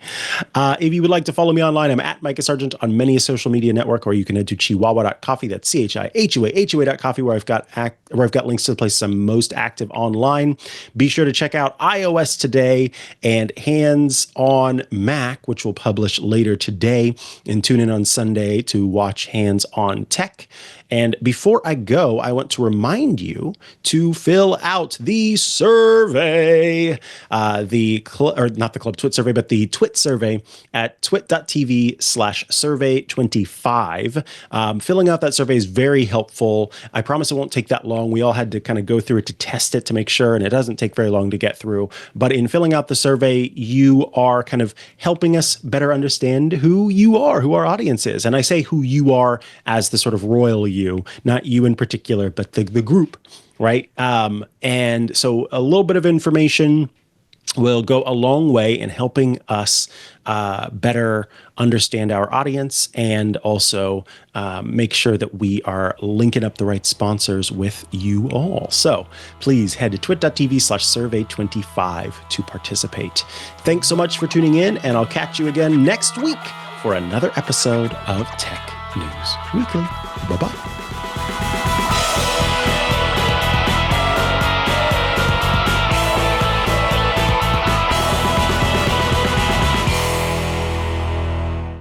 If you would like to follow me online, I'm at Mikah Sargent on many social media network, or you can head to chihuahua.coffee. That's CHIHUA.coffee, where I've got links to the places I'm most active online. Be sure to check out iOS Today and Hands on Mac, which will publish later today, and tune in on Sunday to watch Hands on Tech. And before I go, I want to remind you to fill out the survey, not the Club Twit survey, but the Twit survey at twit.tv/survey25. Filling out that survey is very helpful. I promise it won't take that long. We all had to kind of go through it to test it to make sure, and it doesn't take very long to get through. But in filling out the survey, you are kind of helping us better understand who you are, who our audience is. And I say who you are as the sort of royal you, not you in particular, but the group, right? And so a little bit of information will go a long way in helping us better understand our audience, and also make sure that we are linking up the right sponsors with you all. So please head to twit.tv/survey25 to participate. Thanks so much for tuning in, and I'll catch you again next week for another episode of Tech News Weekly. Bye-bye.